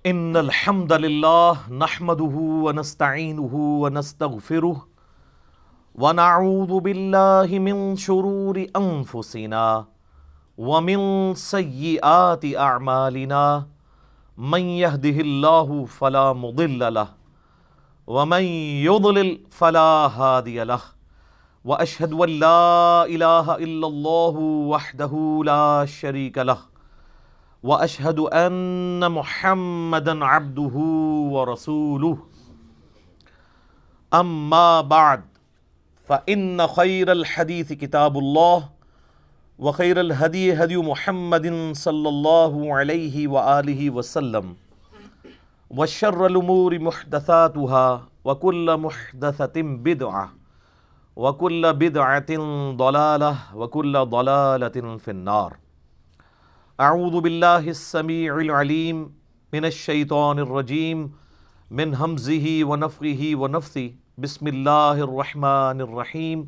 ان الحمد للہ نحمده ونستعینه ونستغفره ونعوذ باللہ من شرور انفسنا ومن سیئات اعمالنا من يهده اللہ فلا مضل له ومن يضلل فلا هادی له واشهد ان لا الہ الا اللہ وحدہ لا شریک له واشهد ان محمدا عبده ورسوله اما بعد فان خیر الحدیث کتاب اللہ وخیر الہدی ہدی محمد صلی اللہ علیہ وآلہ وسلم وشر الامور محدثاتها وكل محدثة بدعة وكل بدعة ضلالة وكل ضلالة في النار. اعوذ باللہ السمیع العلیم من الشیطان الرجیم من ہمزہ ونفخہ ونفثہ بسم اللہ الرحمن الرحیم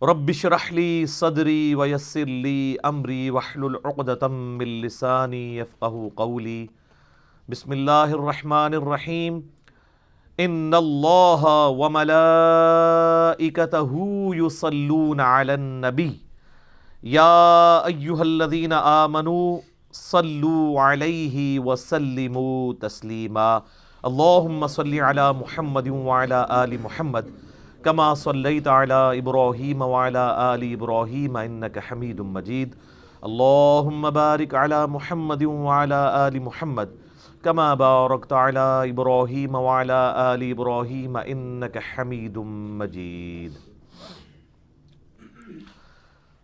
رب اشرح لی صدری ویسر لی امری واحلل عقدۃ من لسانی یفقہوا قولی. بسم اللہ الرحمن الرحیم ان اللہ وملائکتہ یصلون علی النبی یا ایہا الذین آمنوا صلوا علیہ وسلموا تسلیما. اللہم صلی علی محمد وعلی آل محمد کما صلیت علی ابراہیم وعلی آل ابراہیم انک حمید مجید. اللہم بارک علی محمد وعلی آل محمد کما بارکت علی ابراہیم وعلی آل ابراہیم انک حمید مجید.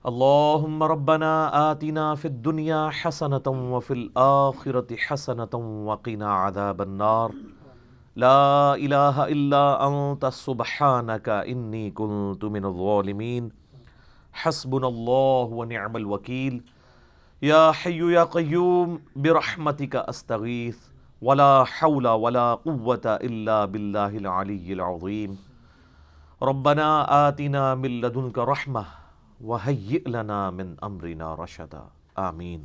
اللہم ربنا آتنا فی الدنیا حسنة وفی الآخرة حسنة وقنا عذاب النار. لا الہ الا انت سبحانک انی کنت من الظالمین. حسبنا اللہ ونعم الوکیل. یا حی یا قیوم برحمتک استغیث ولا حول ولا قوة الا باللہ العلی العظیم. ربنا آتنا من لدنک رحمہ وَهَيِّئْ لَنَا مِنْ أَمْرِنَا رَشَدًا. آمین.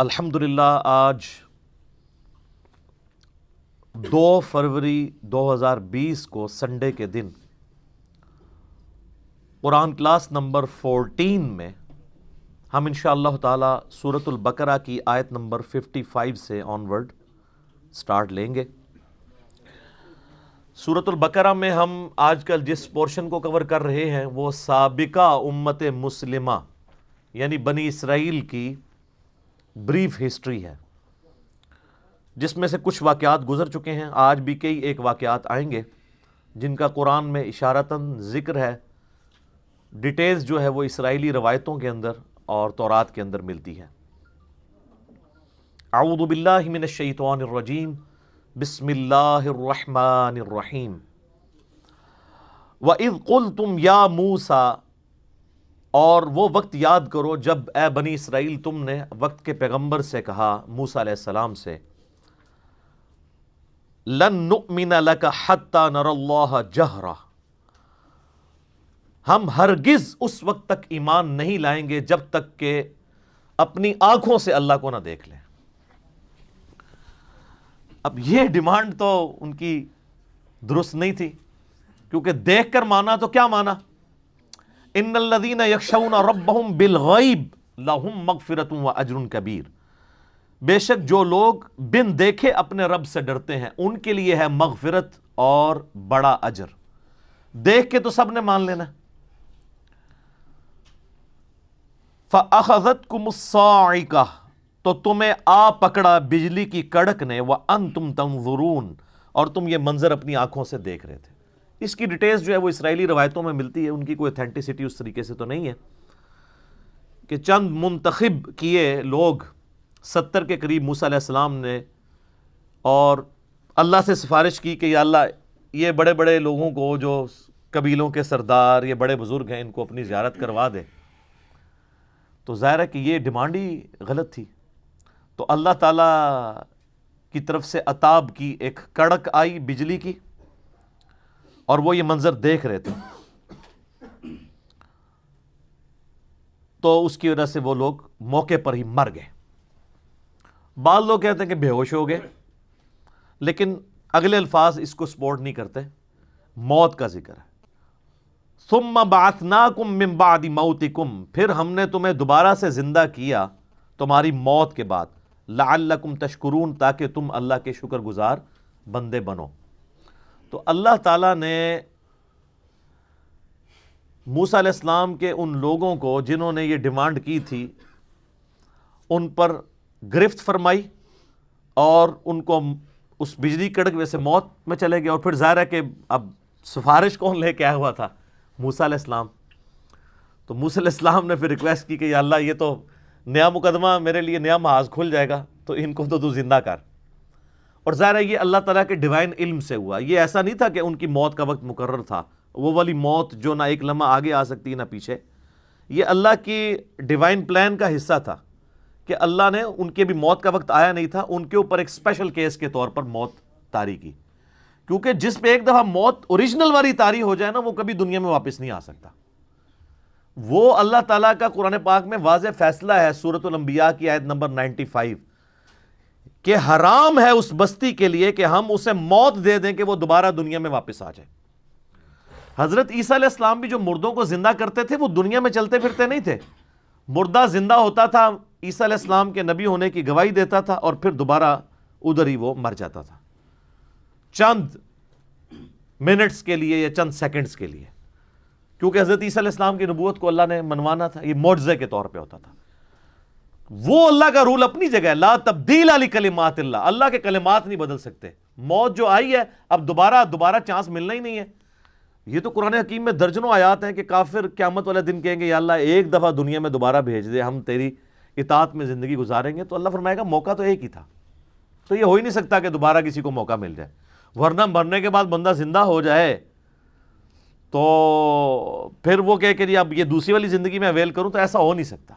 الحمدللہ آج 2 فروری 2020 کو سنڈے کے دن قرآن کلاس نمبر 14 میں ہم انشاءاللہ تعالی سورۃ البقرہ کی آیت نمبر 55 سے آنورڈ سٹارٹ لیں گے. سورۃ البقرہ میں ہم آج کل جس پورشن کو کور کر رہے ہیں وہ سابقہ امت مسلمہ یعنی بنی اسرائیل کی بریف ہسٹری ہے، جس میں سے کچھ واقعات گزر چکے ہیں. آج بھی کئی ایک واقعات آئیں گے جن کا قرآن میں اشارتاً ذکر ہے. ڈیٹیلز جو ہے وہ اسرائیلی روایتوں کے اندر اور تورات کے اندر ملتی ہے. اعوذ باللہ من الشیطان الرجیم بسم اللہ الرحمن الرحیم. وَإِذْ قُلْتُمْ يَا مُوسَىٰ، اور وہ وقت یاد کرو جب اے بنی اسرائیل تم نے وقت کے پیغمبر سے کہا، موسیٰ علیہ السلام سے، لَن نُؤْمِنَ لَكَ حَتَّى نَرَى اللَّهَ جَهْرَةً، ہم ہرگز اس وقت تک ایمان نہیں لائیں گے جب تک کہ اپنی آنکھوں سے اللہ کو نہ دیکھ لیں. اب یہ ڈیمانڈ تو ان کی درست نہیں تھی، کیونکہ دیکھ کر مانا تو کیا مانا؟ ان الذین یخشون ربہم بالغیب لہم مغفرۃ واجر کبیر. بے شک جو لوگ بن دیکھے اپنے رب سے ڈرتے ہیں ان کے لیے ہے مغفرت اور بڑا اجر. دیکھ کے تو سب نے مان لینا. فَأَخَذَتْكُمُ الصَّاعِقَةُ، تو تمہیں آ پکڑا بجلی کی کڑک نے، وَأَنْتُمْ تَنْظُرُونَ، اور تم یہ منظر اپنی آنکھوں سے دیکھ رہے تھے. اس کی ڈیٹیلز جو ہے وہ اسرائیلی روایتوں میں ملتی ہے، ان کی کوئی اتھینٹسٹی اس طریقے سے تو نہیں ہے کہ چند منتخب کیے لوگ 70 کے قریب موسیٰ علیہ السلام نے اور اللہ سے سفارش کی کہ یا اللہ یہ بڑے بڑے لوگوں کو جو قبیلوں کے سردار یہ بڑے بزرگ ہیں ان کو اپنی زیارت کروا دے. تو ظاہر ہے کہ یہ ڈیمانڈ ہی غلط تھی. تو اللہ تعالیٰ کی طرف سے عطاب کی ایک کڑک آئی بجلی کی اور وہ یہ منظر دیکھ رہے تھے. تو اس کی وجہ سے وہ لوگ موقع پر ہی مر گئے. بعض لوگ کہتے ہیں کہ بے ہوش ہو گئے، لیکن اگلے الفاظ اس کو سپورٹ نہیں کرتے، موت کا ذکر ہے۔ ثم بعثناکم من بعد موتکم، پھر ہم نے تمہیں دوبارہ سے زندہ کیا تمہاری موت کے بعد، لعلکم تشکرون، تاکہ تم اللہ کے شکر گزار بندے بنو۔ تو اللہ تعالیٰ نے موسیٰ علیہ السلام کے ان لوگوں کو جنہوں نے یہ ڈیمانڈ کی تھی ان پر گرفت فرمائی اور ان کو اس بجلی کڑک میں سے موت میں چلے گئے، اور پھر ظاہر ہے کہ اب سفارش کون لے کے آیا ہوا تھا؟ موسیٰ علیہ السلام۔ تو موسیٰ علیہ السلام نے پھر ریکویسٹ کی کہ یا اللہ یہ تو نیا مقدمہ، میرے لیے نیا محاذ کھل جائے گا، تو ان کو تو زندہ کر۔ اور ظاہر ہے یہ اللہ تعالیٰ کے ڈیوائن علم سے ہوا، یہ ایسا نہیں تھا کہ ان کی موت کا وقت مقرر تھا، وہ والی موت جو نہ ایک لمحہ آگے آ سکتی ہے نہ پیچھے۔ یہ اللہ کی ڈیوائن پلان کا حصہ تھا کہ اللہ نے ان کے بھی موت کا وقت آیا نہیں تھا، ان کے اوپر ایک اسپیشل کیس کے طور پر موت طاری کی، کیونکہ جس پہ ایک دفعہ موت اوریجنل والی طاری ہو جائے نا، وہ کبھی دنیا میں واپس نہیں آ سکتا۔ وہ اللہ تعالیٰ کا قرآن پاک میں واضح فیصلہ ہے، سورۃ الانبیاء کی آیت نمبر 95، کہ حرام ہے اس بستی کے لیے کہ ہم اسے موت دے دیں کہ وہ دوبارہ دنیا میں واپس آ جائے۔ حضرت عیسیٰ علیہ السلام بھی جو مردوں کو زندہ کرتے تھے وہ دنیا میں چلتے پھرتے نہیں تھے، مردہ زندہ ہوتا تھا، عیسیٰ علیہ السلام کے نبی ہونے کی گواہی دیتا تھا، اور پھر دوبارہ ادھر ہی وہ مر جاتا تھا، چند منٹس کے لیے یا چند سیکنڈز کے لیے، کیونکہ حضرت عیسیٰ علیہ السلام کی نبوت کو اللہ نے منوانا تھا، یہ معجزے کے طور پہ ہوتا تھا۔ وہ اللہ کا رول اپنی جگہ ہے، لا تبدیل لکلمات اللہ، اللہ کے کلمات نہیں بدل سکتے۔ موت جو آئی ہے اب دوبارہ چانس ملنا ہی نہیں ہے۔ یہ تو قرآن حکیم میں درجنوں آیات ہیں کہ کافر قیامت والے دن کہیں گے یا اللہ ایک دفعہ دنیا میں دوبارہ بھیج دے، ہم تیری اطاعت میں زندگی گزاریں گے۔ تو اللہ فرمائے گا موقع تو ایک ہی تھا، تو یہ ہو ہی نہیں سکتا کہ دوبارہ کسی کو موقع مل جائے، ورنہ مرنے کے بعد بندہ زندہ ہو جائے تو پھر وہ کہے کہ اب یہ دوسری والی زندگی میں اویل کروں، تو ایسا ہو نہیں سکتا۔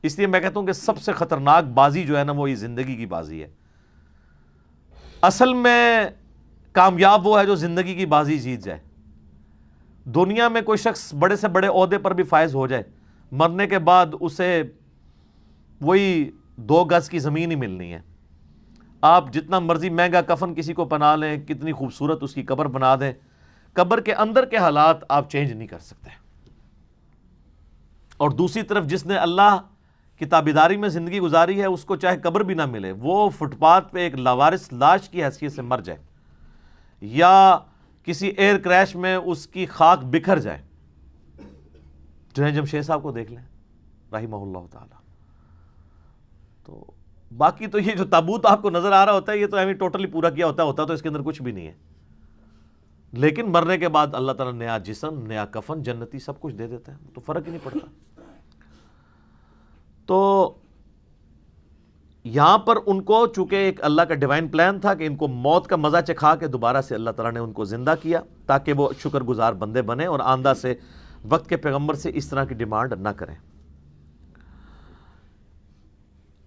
اس لیے میں کہتا ہوں کہ سب سے خطرناک بازی جو ہے نا وہ یہ زندگی کی بازی ہے۔ اصل میں کامیاب وہ ہے جو زندگی کی بازی جیت جائے۔ دنیا میں کوئی شخص بڑے سے بڑے عہدے پر بھی فائز ہو جائے، مرنے کے بعد اسے وہی 2 گز کی زمین ہی ملنی ہے۔ آپ جتنا مرضی مہنگا کفن کسی کو پہنا لیں، کتنی خوبصورت اس کی قبر بنا دیں، قبر کے اندر کے حالات آپ چینج نہیں کر سکتے۔ اور دوسری طرف جس نے اللہ کی تابعداری میں زندگی گزاری ہے، اس کو چاہے قبر بھی نہ ملے، وہ فٹ پاتھ پہ ایک لاوارث لاش کی حیثیت سے مر جائے، یا کسی ایئر کریش میں اس کی خاک بکھر جائے۔ جنید جمشید صاحب کو دیکھ لیں رحمہ اللہ تعالی۔ تو باقی تو یہ جو تابوت آپ کو نظر آ رہا ہوتا ہے، یہ تو ٹوٹلی پورا کیا ہوتا تو اس کے اندر کچھ بھی نہیں ہے، لیکن مرنے کے بعد اللہ تعالیٰ نیا جسم، نیا کفن، جنتی سب کچھ دے دیتا ہے، تو فرق ہی نہیں پڑتا۔ تو یہاں پر ان کو چونکہ ایک اللہ کا ڈیوائن پلان تھا کہ ان کو موت کا مزہ چکھا کے دوبارہ سے اللہ تعالیٰ نے ان کو زندہ کیا تاکہ وہ شکر گزار بندے بنے اور آندہ سے وقت کے پیغمبر سے اس طرح کی ڈیمانڈ نہ کریں۔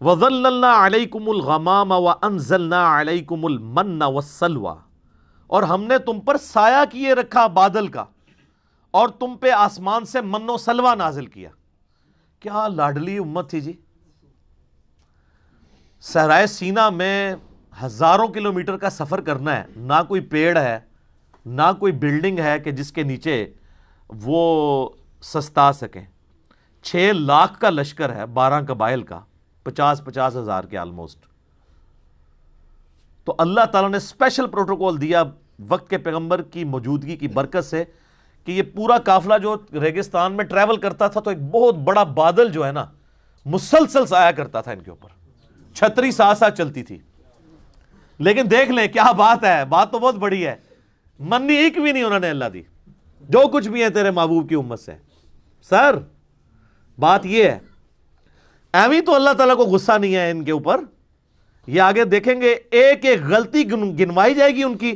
وَظَلَّلْنَا عَلَيْكُمُ الْغَمَامَ وَأَنزَلْنَا عَلَيْكُمُ الْمَنَّ وَالسَّلْوَىٰ، اور ہم نے تم پر سایہ کیے رکھا بادل کا، اور تم پہ آسمان سے من و سلوہ نازل کیا۔ کیا لاڈلی امت تھی جی! صحرائے سینا میں ہزاروں کلومیٹر کا سفر کرنا ہے، نہ کوئی پیڑ ہے نہ کوئی بلڈنگ ہے کہ جس کے نیچے وہ سستا سکیں۔ 6 لاکھ کا لشکر ہے، 12 قبائل کا، 50 ہزار کے آلموسٹ۔ تو اللہ تعالیٰ نے اسپیشل پروٹوکول دیا وقت کے پیغمبر کی موجودگی کی برکت سے کہ یہ پورا قافلہ جو ریگستان میں ٹریول کرتا تھا تو ایک بہت بڑا بادل جو ہے نا مسلسل سایہ کرتا تھا ان کے اوپر، چھتری ساتھ چلتی تھی۔ لیکن دیکھ لیں کیا بات ہے، بات تو بہت بڑی ہے، منی ایک بھی نہیں انہوں نے اللہ دی، جو کچھ بھی ہے تیرے محبوب کی امت سے۔ سر بات یہ ہے، ایویں تو اللہ تعالیٰ کو غصہ نہیں ہے ان کے اوپر، یہ آگے دیکھیں گے ایک ایک غلطی گنوائی جائے گی ان کی،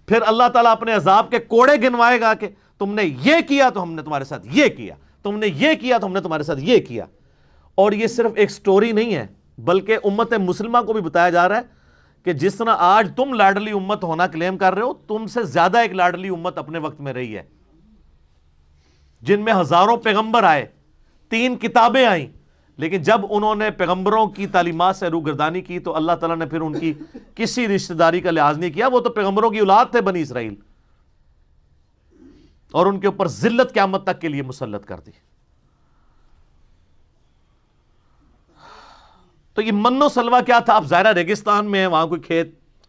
پھر اللہ تعالیٰ اپنے عذاب کے کوڑے گنوائے گا کہ تم نے یہ کیا تو ہم نے تمہارے ساتھ یہ کیا، تم نے یہ کیا تو ہم نے تمہارے ساتھ یہ کیا۔ اور یہ صرف ایک سٹوری نہیں ہے، بلکہ امت مسلمہ کو بھی بتایا جا رہا ہے کہ جس طرح آج تم لاڈلی امت ہونا کلیم کر رہے ہو، تم سے زیادہ ایک لاڈلی امت اپنے وقت میں رہی ہے، جن میں ہزاروں پیغمبر آئے، 3 کتابیں آئیں، لیکن جب انہوں نے پیغمبروں کی تعلیمات سے روگردانی کی تو اللہ تعالیٰ نے پھر ان کی کسی رشتہ داری کا لحاظ نہیں کیا. وہ تو پیغمبروں کی اولاد تھے بنی اسرائیل, اور ان کے اوپر ذلت قیامت تک کے لیے مسلط کر دی. تو یہ من و سلوہ کیا تھا؟ اب ظاہرہ ریگستان میں ہے, وہاں کوئی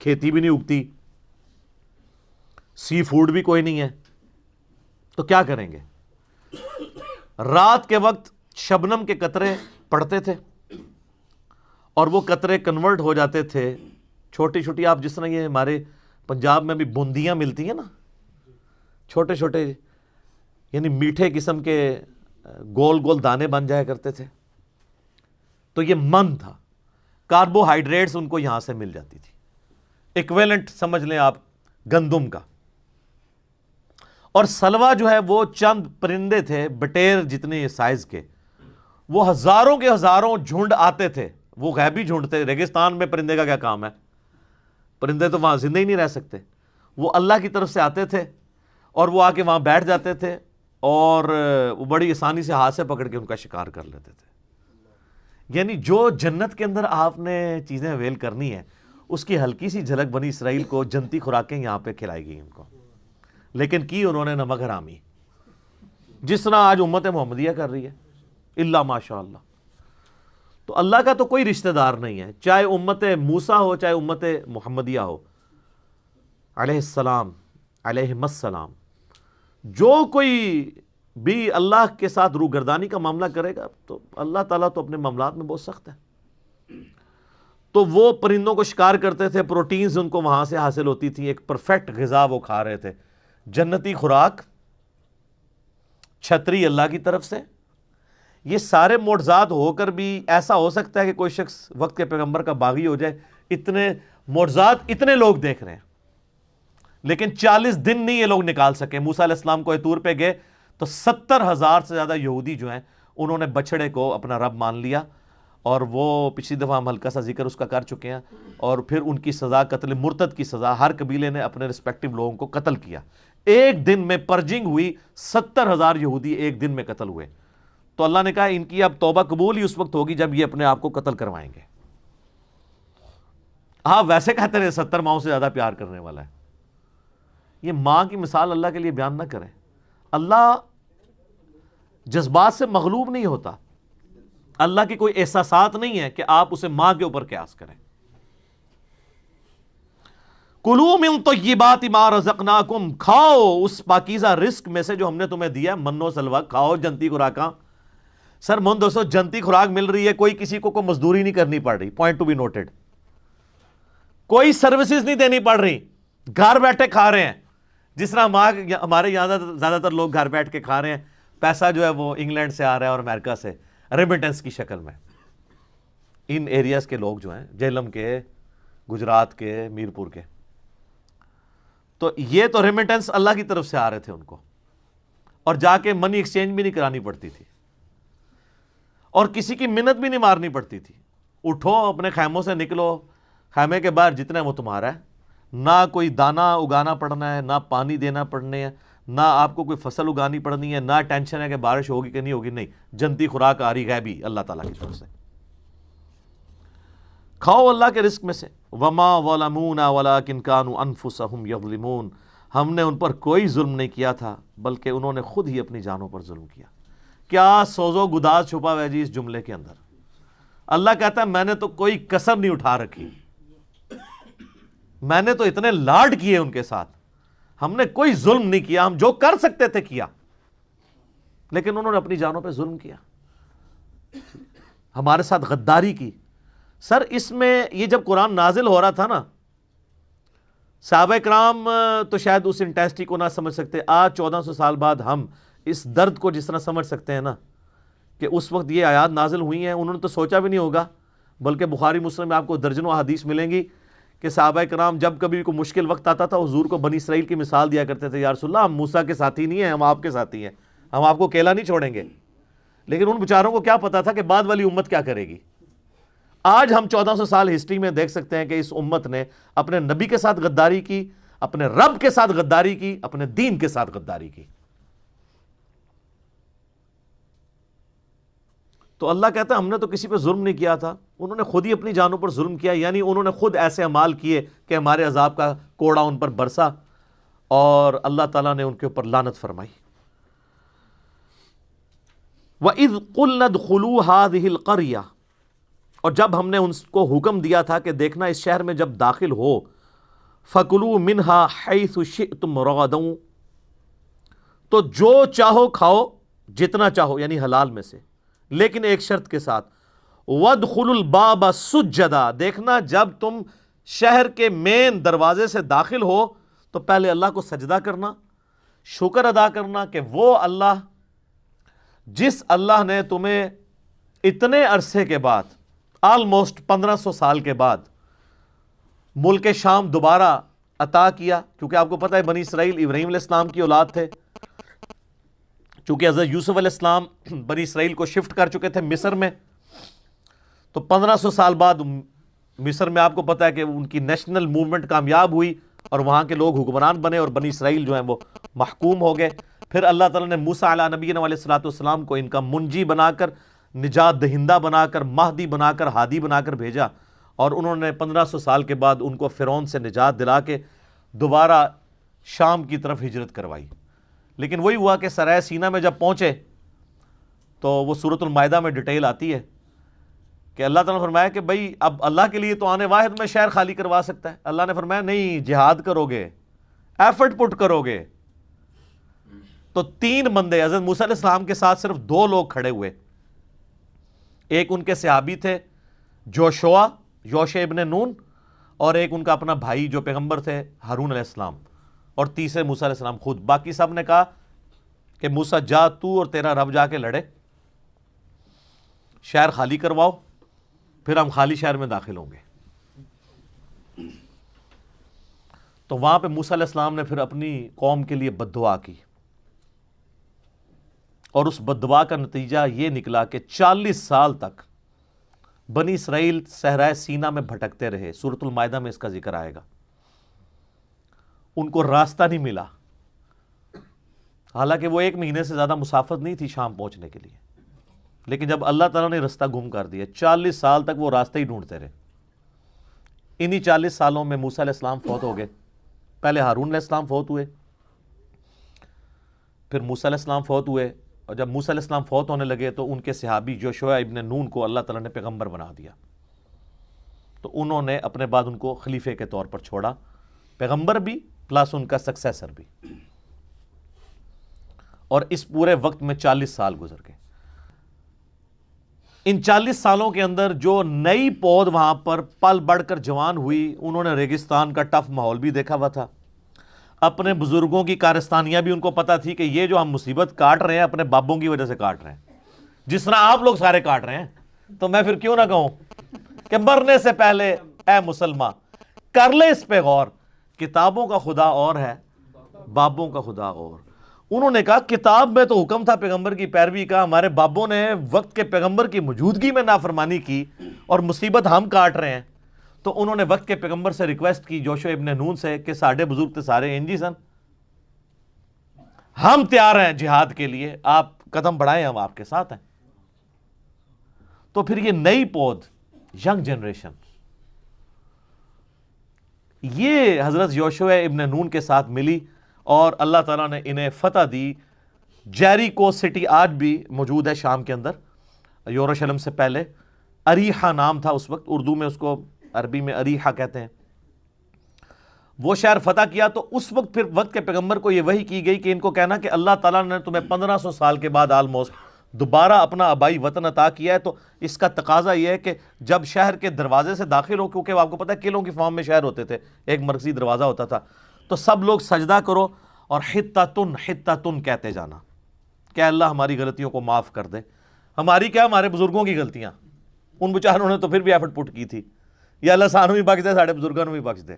کھیتی بھی نہیں اگتی, سی فوڈ بھی کوئی نہیں ہے, تو کیا کریں گے؟ رات کے وقت شبنم کے قطرے پڑتے تھے اور وہ قطرے کنورٹ ہو جاتے تھے چھوٹی چھوٹی, آپ جس طرح یہ ہمارے پنجاب میں بھی بوندیاں ملتی ہیں نا, چھوٹے چھوٹے یعنی میٹھے قسم کے گول گول دانے بن جایا کرتے تھے. تو یہ من تھا, کاربوہائیڈریٹس ان کو یہاں سے مل جاتی تھی, ایکویلنٹ سمجھ لیں آپ گندم کا. اور سلوا جو ہے وہ چند پرندے تھے بٹیر جتنے سائز کے, وہ ہزاروں کے ہزاروں جھنڈ آتے تھے, وہ غیبی جھنڈ تھے. ریگستان میں پرندے کا کیا کام ہے؟ پرندے تو وہاں زندہ ہی نہیں رہ سکتے. وہ اللہ کی طرف سے آتے تھے اور وہ آ کے وہاں بیٹھ جاتے تھے اور وہ بڑی آسانی سے ہاتھ سے پکڑ کے ان کا شکار کر لیتے تھے. یعنی جو جنت کے اندر آپ نے چیزیں اویل کرنی ہیں اس کی ہلکی سی جھلک بنی اسرائیل کو جنتی خوراکیں یہاں پہ کھلائی گئی ان کو, لیکن کی انہوں نے نمک حرامی, جس طرح آج امت محمدیہ کر رہی ہے اللہ ماشاء اللہ. تو اللہ کا تو کوئی رشتہ دار نہیں ہے, چاہے امت موسیٰ ہو چاہے امت محمدیہ ہو علیہ السلام علیہم السلام. جو کوئی بھی اللہ کے ساتھ روگردانی کا معاملہ کرے گا تو اللہ تعالیٰ تو اپنے معاملات میں بہت سخت ہے. تو وہ پرندوں کو شکار کرتے تھے, پروٹینز ان کو وہاں سے حاصل ہوتی تھی, ایک پرفیکٹ غذا وہ کھا رہے تھے, جنتی خوراک, چھتری اللہ کی طرف سے. یہ سارے معجزات ہو کر بھی ایسا ہو سکتا ہے کہ کوئی شخص وقت کے پیغمبر کا باغی ہو جائے؟ اتنے معجزات اتنے لوگ دیکھ رہے ہیں, لیکن 40 دن نہیں یہ لوگ نکال سکے. موسیٰ علیہ السلام کو طور پہ گئے تو 70,000 سے زیادہ یہودی جو ہیں انہوں نے بچڑے کو اپنا رب مان لیا, اور وہ پچھلی دفعہ ہم ہلکا سا ذکر اس کا کر چکے ہیں. اور پھر ان کی سزا قتل مرتد کی سزا, ہر قبیلے نے اپنے رسپیکٹیو لوگوں کو قتل کیا. ایک دن میں پرجنگ ہوئی, 70,000 یہودی ایک دن میں قتل ہوئے. تو اللہ نے کہا ان کی اب توبہ قبول ہی اس وقت ہوگی جب یہ اپنے آپ کو قتل کروائیں گے. ہاں ویسے کہتے ہیں 70 ماؤں سے زیادہ پیار کرنے والا ہے. یہ ماں کی مثال اللہ کے لیے بیان نہ کریں. اللہ جذبات سے مغلوب نہیں ہوتا, اللہ کے کوئی احساسات نہیں ہے کہ آپ اسے ماں کے اوپر قیاس کریں. کلوا من طیبات ما رزقناکم, کھاؤ اس پاکیزہ رزق میں سے جو ہم نے تمہیں دیا. من و سلوہ کھاؤ, جنتی خوراکاں. سر من دوستو جنتی خوراک مل رہی ہے, کوئی کسی کو مزدوری نہیں کرنی پڑ رہی, پوائنٹ ٹو بی نوٹڈ. کوئی سروسز نہیں دینی پڑ رہی, گھر بیٹھے کھا رہے ہیں. جس طرح ہمارے یہاں زیادہ تر لوگ گھر بیٹھ کے کھا رہے ہیں, پیسہ جو ہے وہ انگلینڈ سے آ رہا ہے اور امریکہ سے ریمیٹنس کی شکل میں. ان ایریاز کے لوگ جو ہیں, جہلم کے, گجرات کے, میرپور کے, تو یہ تو ریمیٹنس اللہ کی طرف سے آ رہے تھے ان کو, اور جا کے منی ایکسچینج بھی نہیں کرانی پڑتی تھی, اور کسی کی منت بھی نہیں مارنی پڑتی تھی. اٹھو اپنے خیموں سے نکلو, خیمے کے باہر جتنا ہے وہ تمہارا ہے. نہ کوئی دانہ اگانا پڑنا ہے, نہ پانی دینا پڑنے ہے, نہ آپ کو کوئی فصل اگانی پڑنی ہے, نہ ٹینشن ہے کہ بارش ہوگی کہ نہیں ہوگی. نہیں, جنتی خوراک آ رہی غیبی اللہ تعالیٰ کی طرف سے. کھاؤ اللہ کے رزق میں سے. وما ظلمونا ولکن كانوا انفسهم یظلمون, ہم نے ان پر کوئی ظلم نہیں کیا تھا بلکہ انہوں نے خود ہی اپنی جانوں پر ظلم کیا. کیا سوز و گداز چھپا ہوا ہے جی اس جملے کے اندر. اللہ کہتا ہے میں نے تو کوئی کسر نہیں اٹھا رکھی, میں نے تو اتنے لاڈ کیے ان کے ساتھ, ہم نے کوئی ظلم نہیں کیا, ہم جو کر سکتے تھے کیا, لیکن انہوں نے اپنی جانوں پہ ظلم کیا, ہمارے ساتھ غداری کی. سر اس میں یہ جب قرآن نازل ہو رہا تھا نا, صحابہ کرام تو شاید اس انٹینسٹی کو نہ سمجھ سکتے. آج 1400 سال بعد ہم اس درد کو جس طرح سمجھ سکتے ہیں نا کہ اس وقت یہ آیات نازل ہوئی ہیں, انہوں نے تو سوچا بھی نہیں ہوگا. بلکہ بخاری مسلم میں آپ کو درجنوں احادیث ملیں گی کہ صحابہ کرام جب کبھی کوئی مشکل وقت آتا تھا حضور کو بنی اسرائیل کی مثال دیا کرتے تھے, یا رسول اللہ ہم موسیٰ کے ساتھی نہیں ہیں, ہم آپ کے ساتھی ہیں, ہم آپ کو اکیلا نہیں چھوڑیں گے. لیکن ان بیچاروں کو کیا پتا تھا کہ بعد والی امت کیا کرے گی. آج ہم 1400 سال ہسٹری میں دیکھ سکتے ہیں کہ اس امت نے اپنے نبی کے ساتھ غداری کی, اپنے رب کے ساتھ غداری کی, اپنے دین کے ساتھ غداری کی. تو اللہ کہتا ہے ہم نے تو کسی پہ ظلم نہیں کیا تھا، انہوں نے خود ہی اپنی جانوں پر ظلم کیا، یعنی انہوں نے خود ایسے اعمال کیے کہ ہمارے عذاب کا کوڑا ان پر برسا اور اللہ تعالیٰ نے ان کے اوپر لعنت فرمائی۔ وَإِذْ قُلْنَا ادْخُلُوا هَٰذِهِ الْقَرْيَةَ، اور جب ہم نے ان کو حکم دیا تھا کہ دیکھنا اس شہر میں جب داخل ہو، فَكُلُوا مِنْهَا حَيْثُ شِئْتُمْ رَغَدًا، تو جو چاہو کھاؤ، جتنا چاہو، یعنی حلال میں سے، لیکن ایک شرط کے ساتھ، وَادْخُلُوا الْبَابَ سُجَّدًا، دیکھنا جب تم شہر کے مین دروازے سے داخل ہو تو پہلے اللہ کو سجدہ کرنا، شکر ادا کرنا کہ وہ اللہ جس اللہ نے تمہیں اتنے عرصے کے بعد، آلموسٹ 1500 سال کے بعد، ملک شام دوبارہ عطا کیا، کیونکہ آپ کو پتہ ہے بنی اسرائیل ابراہیم علیہ السلام کی اولاد تھے، چونکہ حضرت یوسف علیہ السلام بنی اسرائیل کو شفٹ کر چکے تھے مصر میں، تو 1500 سال بعد مصر میں آپ کو پتہ ہے کہ ان کی نیشنل موومنٹ کامیاب ہوئی اور وہاں کے لوگ حکمران بنے اور بنی اسرائیل جو ہیں وہ محکوم ہو گئے۔ پھر اللہ تعالیٰ نے موسیٰ علیہ نبینا علیہ الصلوۃ والسلام کو ان کا منجی بنا کر، نجات دہندہ بنا کر، مہدی بنا کر، ہادی بنا کر بھیجا، اور انہوں نے 1500 سال کے بعد ان کو فرعون سے نجات دلا کے دوبارہ شام کی طرف ہجرت کروائی۔ لیکن وہی ہوا کہ سرائے سینا میں جب پہنچے تو وہ سورۃ المائدہ میں ڈیٹیل آتی ہے کہ اللہ تعالیٰ نے فرمایا کہ بھئی اب اللہ کے لیے تو آنے واحد میں شہر خالی کروا سکتا ہے۔ اللہ نے فرمایا نہیں، جہاد کرو گے، ایفرٹ پٹ کرو گے۔ تو 3 بندے حضرت موسیٰ علیہ السلام کے ساتھ صرف 2 لوگ کھڑے ہوئے، ایک ان کے صحابی تھے یوشع ابن نون، اور ایک ان کا اپنا بھائی جو پیغمبر تھے ہارون علیہ السلام، اور تیسرے موسیٰ علیہ السلام خود۔ باقی سب نے کہا کہ موسیٰ جا تو اور تیرا رب جا کے لڑے، شہر خالی کرواؤ، پھر ہم خالی شہر میں داخل ہوں گے۔ تو وہاں پہ موسیٰ علیہ السلام نے پھر اپنی قوم کے لیے بد دعا کی، اور اس بد دعا کا نتیجہ یہ نکلا کہ 40 سال تک بنی اسرائیل صحرائے سینا میں بھٹکتے رہے۔ سورۃ المائدہ میں اس کا ذکر آئے گا۔ ان کو راستہ نہیں ملا، حالانکہ وہ 1 مہینے سے زیادہ مسافت نہیں تھی شام پہنچنے کے لیے، لیکن جب اللہ تعالیٰ نے راستہ گم کر دیا، 40 سال تک وہ راستہ ہی ڈھونڈتے رہے۔ انہی 40 سالوں میں موسیٰ علیہ السلام فوت ہو گئے، پہلے ہارون علیہ السلام فوت ہوئے، پھر موسیٰ علیہ السلام فوت ہوئے، اور جب موسیٰ علیہ السلام فوت ہونے لگے تو ان کے صحابی یوشع ابن نون کو اللہ تعالیٰ نے پیغمبر بنا دیا، تو انہوں نے اپنے بعد ان کو خلیفے کے طور پر چھوڑا، پیغمبر بھی پلس ان کا سکسیسر بھی، اور اس پورے وقت میں 40 سال گزر گئے۔ ان 40 سالوں کے اندر جو نئی پود وہاں پر پل بڑھ کر جوان ہوئی، انہوں نے ریگستان کا ٹف ماحول بھی دیکھا ہوا تھا، اپنے بزرگوں کی کارستانیاں بھی ان کو پتہ تھی کہ یہ جو ہم مصیبت کاٹ رہے ہیں اپنے بابوں کی وجہ سے کاٹ رہے ہیں، جس طرح آپ لوگ سارے کاٹ رہے ہیں، تو میں پھر کیوں نہ کہوں کہ مرنے سے پہلے اے مسلمان کر لے اس پہ غور، کتابوں کا خدا اور ہے، بابوں کا خدا اور۔ انہوں نے کہا کتاب میں تو حکم تھا پیغمبر کی پیروی کا، ہمارے بابوں نے وقت کے پیغمبر کی موجودگی میں نافرمانی کی اور مصیبت ہم کاٹ رہے ہیں، تو انہوں نے وقت کے پیغمبر سے ریکویسٹ کی، یوشع ابن نون سے، کہ ساڈے بزرگ تے سارے انجی سن، ہم تیار ہیں جہاد کے لیے، آپ قدم بڑھائیں، ہم آپ کے ساتھ ہیں۔ تو پھر یہ نئی پود، ینگ جنریشن، یہ حضرت یوشع ابن نون کے ساتھ ملی اور اللہ تعالیٰ نے انہیں فتح دی۔ جیریکو سٹی آج بھی موجود ہے شام کے اندر، یروشلم سے پہلے، اریحا نام تھا اس وقت، اردو میں اس کو عربی میں اریحا کہتے ہیں۔ وہ شہر فتح کیا تو اس وقت پھر وقت کے پیغمبر کو یہ وحی کی گئی کہ ان کو کہنا کہ اللہ تعالیٰ نے تمہیں 1500 سال کے بعد آلموسٹ دوبارہ اپنا آبائی وطن عطا کیا ہے، تو اس کا تقاضا یہ ہے کہ جب شہر کے دروازے سے داخل ہو، کیونکہ آپ کو پتہ ہے قلعوں کی فارم میں شہر ہوتے تھے، ایک مرکزی دروازہ ہوتا تھا، تو سب لوگ سجدہ کرو اور حطۃ حطۃ کہتے جانا کہ اللہ ہماری غلطیوں کو معاف کر دے۔ ہماری کیا، ہمارے بزرگوں کی غلطیاں، ان بیچاروں نے تو پھر بھی ایفرٹ پٹ کی تھی، یا اللہ سانوں بھی بخش دے، ساڑھے بزرگوں نے بھی بخش دے۔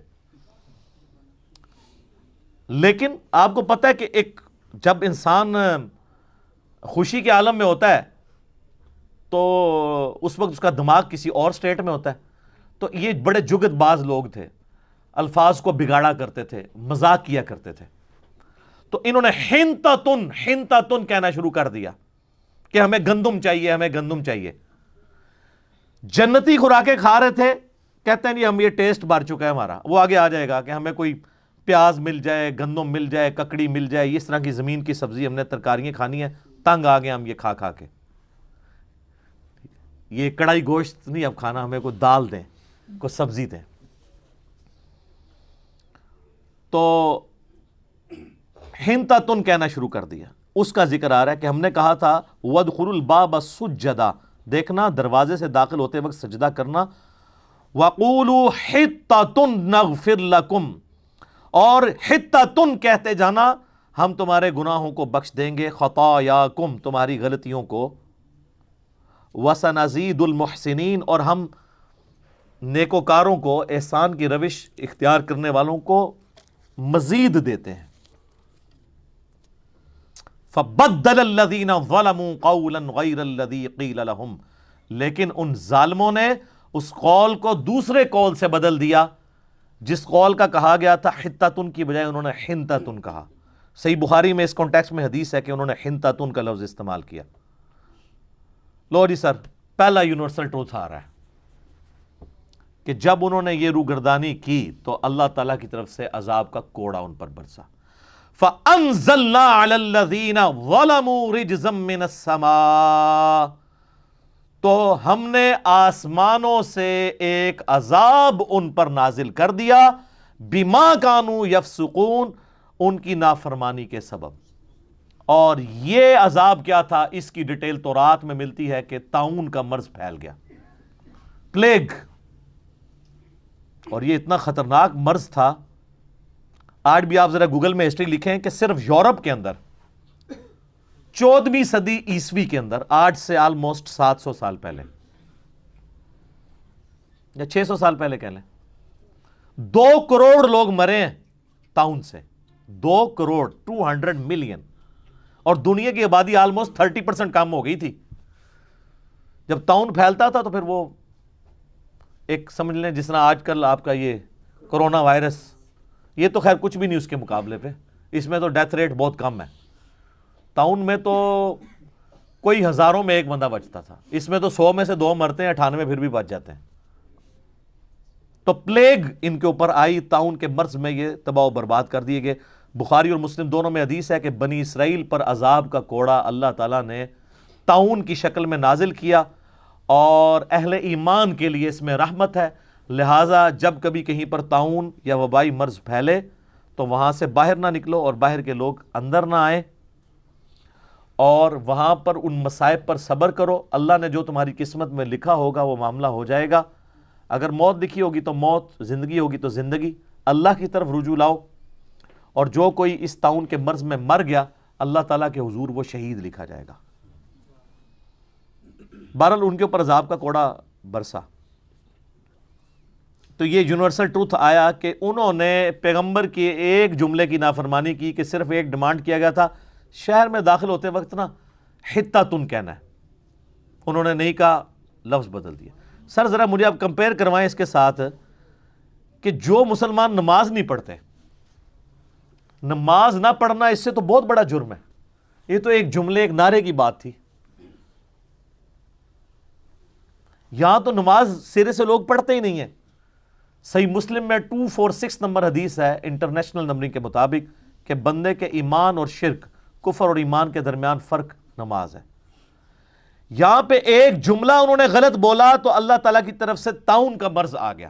لیکن آپ کو پتہ ہے کہ ایک جب انسان خوشی کے عالم میں ہوتا ہے تو اس وقت اس کا دماغ کسی اور سٹیٹ میں ہوتا ہے، تو یہ بڑے جگت باز لوگ تھے، الفاظ کو بگاڑا کرتے تھے، مذاق کیا کرتے تھے، تو انہوں نے حنتتن حنتتن کہنا شروع کر دیا کہ ہمیں گندم چاہیے، ہمیں گندم چاہیے. جنتی خوراکیں کھا رہے تھے، کہتے ہیں نہیں ہم یہ ٹیسٹ بھر چکا ہے ہمارا. وہ آگے آ جائے گا کہ ہمیں کوئی پیاز مل جائے، گندم مل جائے، ککڑی مل جائے، اس طرح کی زمین کی سبزی ہم نے ترکاریاں کھانی ہیں. تنگ آ گئے ہم یہ کھا کھا کے. یہ کڑائی گوشت نہیں اب کھانا، ہمیں کوئی دال دیں، کوئی سبزی دیں. تو حنطۃ کہنا شروع کر دیا. اس کا ذکر آ رہا ہے کہ ہم نے کہا تھا وَادْخُلُوا الْبَابَ سُجَّدًا، دیکھنا دروازے سے داخل ہوتے وقت سجدہ کرنا. وَقُولُوا حِطَّةٌ نَغْفِرْ لَكُمْ، اور حِطَّةٌ کہتے جانا ہم تمہارے گناہوں کو بخش دیں گے، خطاياكم تمہاری غلطیوں کو. وَسَنَزِيدُ الْمُحْسِنِينَ، اور ہم نیکوکاروں کو، احسان کی روش اختیار کرنے والوں کو مزید دیتے ہیں. فَبَدَّلَ الَّذِينَ ظَلَمُوا قَوْلًا غَيْرَ الَّذِي قِيلَ لَهُمْ، لیکن ان ظالموں نے اس قول کو دوسرے قول سے بدل دیا. جس قول کا کہا گیا تھا حطۃ کی بجائے انہوں نے حنطۃ کہا. صحیح بخاری میں اس کانٹیکسٹ میں حدیث ہے کہ انہوں نے حنطۃ کا لفظ استعمال کیا. لو جی سر، پہلا یونیورسل ٹروتھ آ رہا ہے کہ جب انہوں نے یہ روگردانی کی تو اللہ تعالیٰ کی طرف سے عذاب کا کوڑا ان پر برسا. فَأَنزَلْنَا عَلَى الَّذِينَ ظَلَمُوا رِجْزًا مِّنَ السَّمَاءِ، تو ہم نے آسمانوں سے ایک عذاب ان پر نازل کر دیا، بِمَا كَانُوا يَفْسُقُونَ، ان کی نافرمانی کے سبب. اور یہ عذاب کیا تھا، اس کی ڈیٹیل تورات میں ملتی ہے کہ طاعون کا مرض پھیل گیا، پلیگ. اور یہ اتنا خطرناک مرض تھا، آج بھی آپ ذرا گوگل میں ہسٹری لکھیں کہ صرف یورپ کے اندر 14ویں صدی عیسوی کے اندر، آج سے آلموسٹ 700 سال پہلے یا 600 سال پہلے کہہ لیں، 2 کروڑ لوگ مرے ہیں طاعون سے. 2 کروڑ 200 ملین. اور دنیا کی آبادی آلموسٹ 30% کم ہو گئی تھی. جب طاعون پھیلتا تھا تو پھر وہ ایک سمجھ لیں جس طرح آج کل آپ کا یہ کرونا وائرس، یہ تو خیر کچھ بھی نہیں اس کے مقابلے پہ. اس میں تو ڈیتھ ریٹ بہت کم ہے. طاعون میں تو کوئی ہزاروں میں ایک بندہ بچتا تھا، اس میں تو 100 میں سے 2 مرتے ہیں، 98 پھر بھی بچ جاتے ہیں. تو پلیگ ان کے اوپر آئی، طاعون کے مرض میں یہ تباہ و برباد کر دیے گئے. بخاری اور مسلم دونوں میں حدیث ہے کہ بنی اسرائیل پر عذاب کا کوڑا اللہ تعالیٰ نے طاعون کی شکل میں نازل کیا، اور اہل ایمان کے لیے اس میں رحمت ہے. لہٰذا جب کبھی کہیں پر طاعون یا وبائی مرض پھیلے تو وہاں سے باہر نہ نکلو اور باہر کے لوگ اندر نہ آئیں، اور وہاں پر ان مصائب پر صبر کرو. اللہ نے جو تمہاری قسمت میں لکھا ہوگا وہ معاملہ ہو جائے گا. اگر موت لکھی ہوگی تو موت، زندگی ہوگی تو زندگی. اللہ کی طرف رجوع لاؤ. اور جو کوئی اس طاعون کے مرض میں مر گیا، اللہ تعالیٰ کے حضور وہ شہید لکھا جائے گا. بہرحال ان کے اوپر عذاب کا کوڑا برسا. تو یہ یونیورسل ٹروتھ آیا کہ انہوں نے پیغمبر کے ایک جملے کی نافرمانی کی کہ صرف ایک ڈیمانڈ کیا گیا تھا، شہر میں داخل ہوتے وقت نا حطۃ کہنا ہے. انہوں نے نہیں کہا، لفظ بدل دیا. سر ذرا مجھے آپ کمپیئر کروائیں اس کے ساتھ کہ جو مسلمان نماز نہیں پڑھتے، نماز نہ پڑھنا اس سے تو بہت بڑا جرم ہے. یہ تو ایک جملے، ایک نعرے کی بات تھی. یہاں تو نماز سرے سے لوگ پڑھتے ہی نہیں ہیں. صحیح مسلم میں 246 نمبر حدیث ہے انٹرنیشنل نمبرنگ کے مطابق کہ بندے کے ایمان اور شرک، کفر اور ایمان کے درمیان فرق نماز ہے. یہاں پہ ایک جملہ انہوں نے غلط بولا تو اللہ تعالیٰ کی طرف سے طاعون کا مرض آ گیا.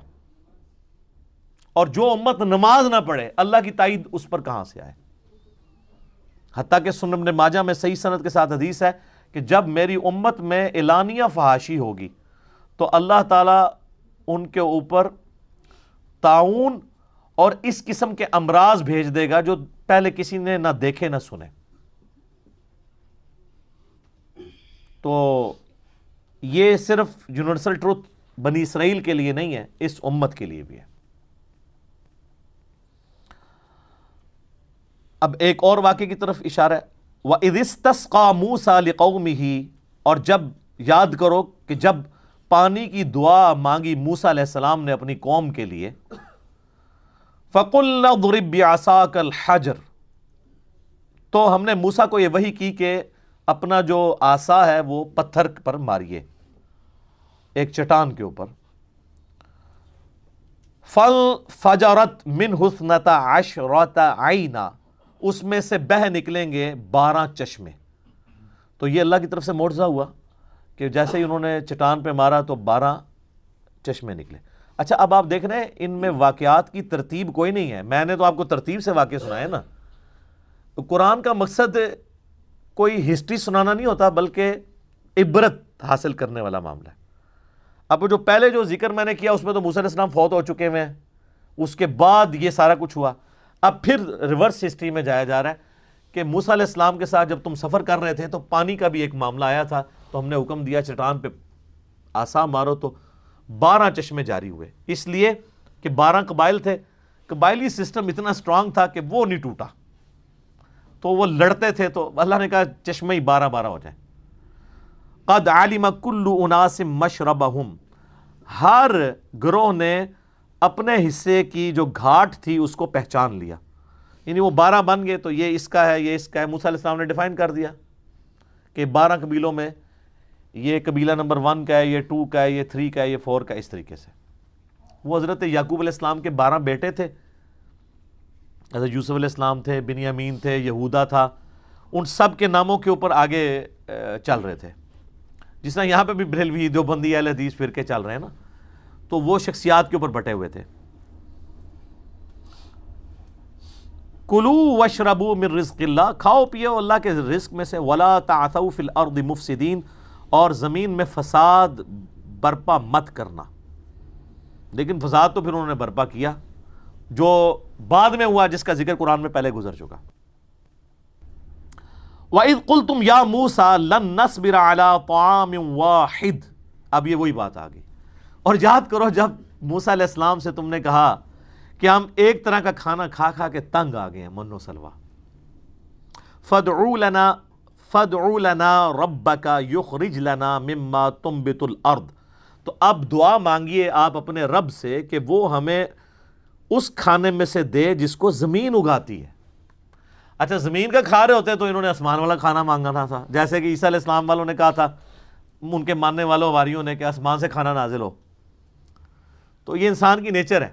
اور جو امت نماز نہ پڑھے، اللہ کی تائید اس پر کہاں سے آئے؟ حتیٰ کہ سنن ابن ماجہ میں صحیح سند کے ساتھ حدیث ہے کہ جب میری امت میں اعلانیہ فحاشی ہوگی تو اللہ تعالیٰ ان کے اوپر طاعون اور اس قسم کے امراض بھیج دے گا جو پہلے کسی نے نہ دیکھے نہ سنے. تو یہ صرف یونیورسل ٹروتھ بنی اسرائیل کے لیے نہیں ہے، اس امت کے لیے بھی ہے. اب ایک اور واقعے کی طرف اشارہ ہے. وَإِذِ اسْتَسْقَىٰ مُوسَىٰ لِقَوْمِهِ، اور جب یاد کرو کہ جب پانی کی دعا مانگی موسیٰ علیہ السلام نے اپنی قوم کے لیے، فَقُلْنَا اضْرِب بِعَصَاكَ الْحَجَرَ، تو ہم نے موسیٰ کو یہ وحی کی کہ اپنا جو آسا ہے وہ پتھر پر ماریے، ایک چٹان کے اوپر. فجرت من حسنتا عشرۃ عینا، اس میں سے بہہ نکلیں گے 12 چشمے. تو یہ اللہ کی طرف سے معجزہ ہوا کہ جیسے ہی انہوں نے چٹان پہ مارا تو 12 چشمے نکلے. اچھا اب آپ دیکھ رہے ہیں ان میں واقعات کی ترتیب کوئی نہیں ہے، میں نے تو آپ کو ترتیب سے واقعے سنائے نا. تو قرآن کا مقصد کوئی ہسٹری سنانا نہیں ہوتا بلکہ عبرت حاصل کرنے والا معاملہ ہے. اب جو پہلے جو ذکر میں نے کیا اس میں تو موسیٰ علیہ السلام فوت ہو چکے ہوئے ہیں، اس کے بعد یہ سارا کچھ ہوا. اب پھر ریورس ہسٹری میں جایا جا رہا ہے کہ موسیٰ علیہ السلام کے ساتھ جب تم سفر کر رہے تھے تو پانی کا بھی ایک معاملہ آیا تھا، تو ہم نے حکم دیا چٹان پہ آسا مارو، تو 12 چشمے جاری ہوئے. اس لیے کہ 12 قبائل تھے، قبائلی سسٹم اتنا سٹرانگ تھا کہ وہ نہیں ٹوٹا، تو وہ لڑتے تھے، تو اللہ نے کہا چشمے ہی 12 ہو جائیں. قد علم کل اناس مشربہم، ہر گروہ نے اپنے حصے کی جو گھاٹ تھی اس کو پہچان لیا. یعنی وہ 12 بن گئے، تو یہ اس کا ہے، یہ اس کا ہے. موسیٰ علیہ السلام نے ڈیفائن کر دیا کہ 12 قبیلوں میں یہ قبیلہ نمبر 1 کا ہے، یہ 2 کا ہے، یہ 3 کا ہے، یہ 4 کا ہے، اس طریقے سے. وہ حضرت یعقوب علیہ السلام کے 12 بیٹے تھے، حضرت یوسف علیہ السلام تھے، بنیامین تھے، یہودا تھا، ان سب کے ناموں کے اوپر آگے چل رہے تھے. جس طرح یہاں پہ بھی بریلوی دیوبندی اہل حدیث فرقے چل رہے ہیں نا، تو وہ شخصیات کے اوپر بٹے ہوئے تھے. کلوا واشربوا من رزق اللہ، کھاؤ پیو اللہ کے رزق میں سے. ولا تعثوا فی الارض مفسدین، اور زمین میں فساد برپا مت کرنا. لیکن فساد تو پھر انہوں نے برپا کیا جو بعد میں ہوا، جس کا ذکر قرآن میں پہلے گزر چکا. وَإِذْ قُلْتُمْ يَا مُوسَىٰ لَن نَّصْبِرَ عَلَىٰ طَعَامٍ وَاحِدٍ، اب یہ وہی بات آ گئی. اور یاد کرو جب موسیٰ علیہ السلام سے تم نے کہا کہ ہم ایک طرح کا کھانا کھا کھا کے تنگ آ گئے ہیں، من و سلوہ. فَادْعُ لَنَا رَبَّكَ يُخْرِجْ لَنَا مِمَّا تُنبِتُ الْأَرْضِ، تو اب دعا مانگیے آپ اپنے رب سے کہ وہ ہمیں اس کھانے میں سے دے جس کو زمین اگاتی ہے. اچھا زمین کا کھا رہے ہوتے تو انہوں نے آسمان والا کھانا مانگنا تھا، جیسے کہ عیسیٰ علیہ السلام والوں نے کہا تھا، ان کے ماننے والوں حواریوں نے کہ آسمان سے کھانا نازل ہو. تو یہ انسان کی نیچر ہے،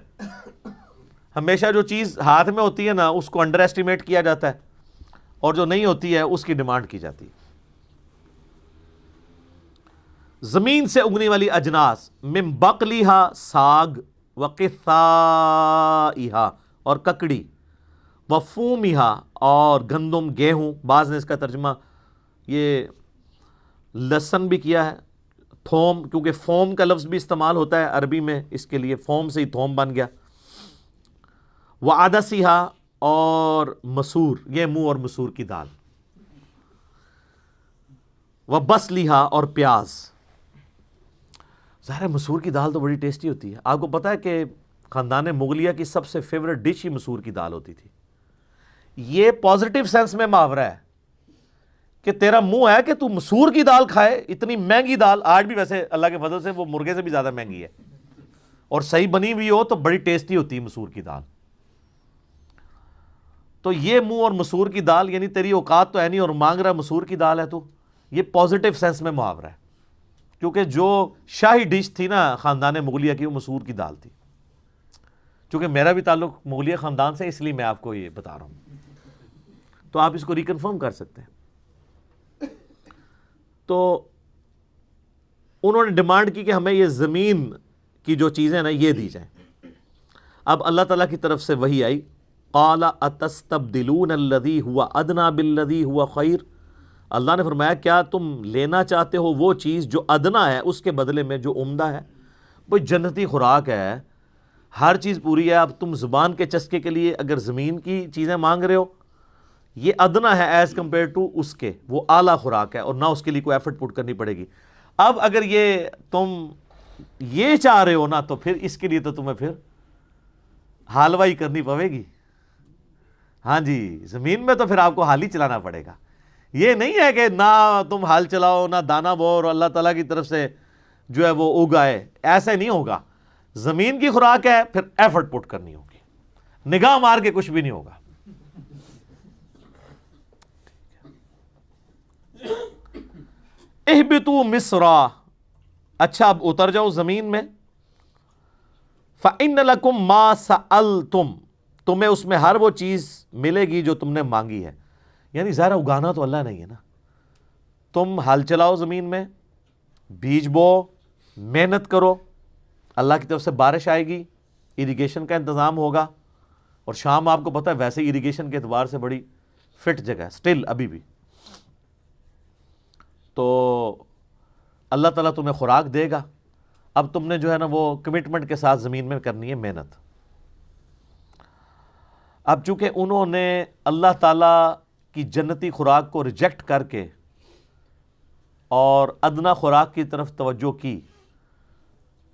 ہمیشہ جو چیز ہاتھ میں ہوتی ہے نا اس کو انڈر ایسٹیمیٹ کیا جاتا ہے، اور جو نہیں ہوتی ہے اس کی ڈیمانڈ کی جاتی ہے. زمین سے اگنے والی اجناس، من بقلیہا ساگ، وقثائہا اور ککڑی، وفومہا اور گندم گیہوں، بعض نے اس کا ترجمہ یہ لہسن بھی کیا ہے، تھوم، کیونکہ فوم کا لفظ بھی استعمال ہوتا ہے عربی میں، اس کے لیے فوم سے ہی تھوم بن گیا. وعدسیہا اور مسور، یہ منہ اور مسور کی دال. وبصلیہا اور پیاز. ظاہر ہے مسور کی دال تو بڑی ٹیسٹی ہوتی ہے. آپ کو پتہ ہے کہ خاندان مغلیہ کی سب سے فیورٹ ڈش ہی مسور کی دال ہوتی تھی. یہ پازیٹیو سینس میں محاورہ ہے کہ تیرا منہ ہے کہ تو مسور کی دال کھائے. اتنی مہنگی دال، آج بھی ویسے اللہ کے فضل سے وہ مرغے سے بھی زیادہ مہنگی ہے، اور صحیح بنی ہوئی ہو تو بڑی ٹیسٹی ہوتی ہے مسور کی دال. تو یہ منہ اور مسور کی دال، یعنی تیری اوقات تو ہے نہیں اور مانگ رہا مسور کی دال ہے تو، یہ پازیٹیو سینس میں محاورہ ہے. کیونکہ جو شاہی ڈش تھی نا خاندان مغلیہ کی وہ مسور کی دال تھی. چونکہ میرا بھی تعلق مغلیہ خاندان سے، اس لیے میں آپ کو یہ بتا رہا ہوں، تو آپ اس کو ریکنفرم کر سکتے ہیں. تو انہوں نے ڈیمانڈ کی کہ ہمیں یہ زمین کی جو چیزیں نا یہ دی جائیں. اب اللہ تعالیٰ کی طرف سے وحی آئی، قال اتستبدلون الذی هو ادنی بالذی هو خیر. اللہ نے فرمایا کیا تم لینا چاہتے ہو وہ چیز جو ادنا ہے اس کے بدلے میں جو عمدہ ہے. بھئی جنتی خوراک ہے، ہر چیز پوری ہے. اب تم زبان کے چسکے کے لیے اگر زمین کی چیزیں مانگ رہے ہو، یہ ادنا ہے ایز کمپیئر ٹو اس کے، وہ اعلیٰ خوراک ہے اور نہ اس کے لیے کوئی ایفرٹ پٹ کرنی پڑے گی. اب اگر یہ تم یہ چاہ رہے ہو نا تو پھر اس کے لیے تو تمہیں پھر حالوائی کرنی پڑے گی. ہاں جی، زمین میں تو پھر آپ کو حال ہی چلانا پڑے گا. یہ نہیں ہے کہ نہ تم حال چلاؤ نہ دانا بو اور اللہ تعالیٰ کی طرف سے جو ہے وہ اگائے، ایسے نہیں ہوگا. زمین کی خوراک ہے، پھر ایفرٹ پٹ کرنی ہوگی، نگاہ مار کے کچھ بھی نہیں ہوگا. اہبطوا مصرا، اچھا اب اتر جاؤ زمین میں، فإن لکم ما سألتم، تمہیں اس میں ہر وہ چیز ملے گی جو تم نے مانگی ہے. یعنی ظاہر اگانا تو اللہ نہیں ہے نا، تم ہل چلاؤ زمین میں، بیج بو، محنت کرو، اللہ کی طرف سے بارش آئے گی، اریگیشن کا انتظام ہوگا. اور شام آپ کو پتہ ہے ویسے اریگیشن کے اعتبار سے بڑی فٹ جگہ ہے سٹل ابھی بھی. تو اللہ تعالیٰ تمہیں خوراک دے گا. اب تم نے جو ہے نا وہ کمٹمنٹ کے ساتھ زمین میں کرنی ہے محنت. اب چونکہ انہوں نے اللہ تعالیٰ کی جنتی خوراک کو ریجیکٹ کر کے اور ادنا خوراک کی طرف توجہ کی،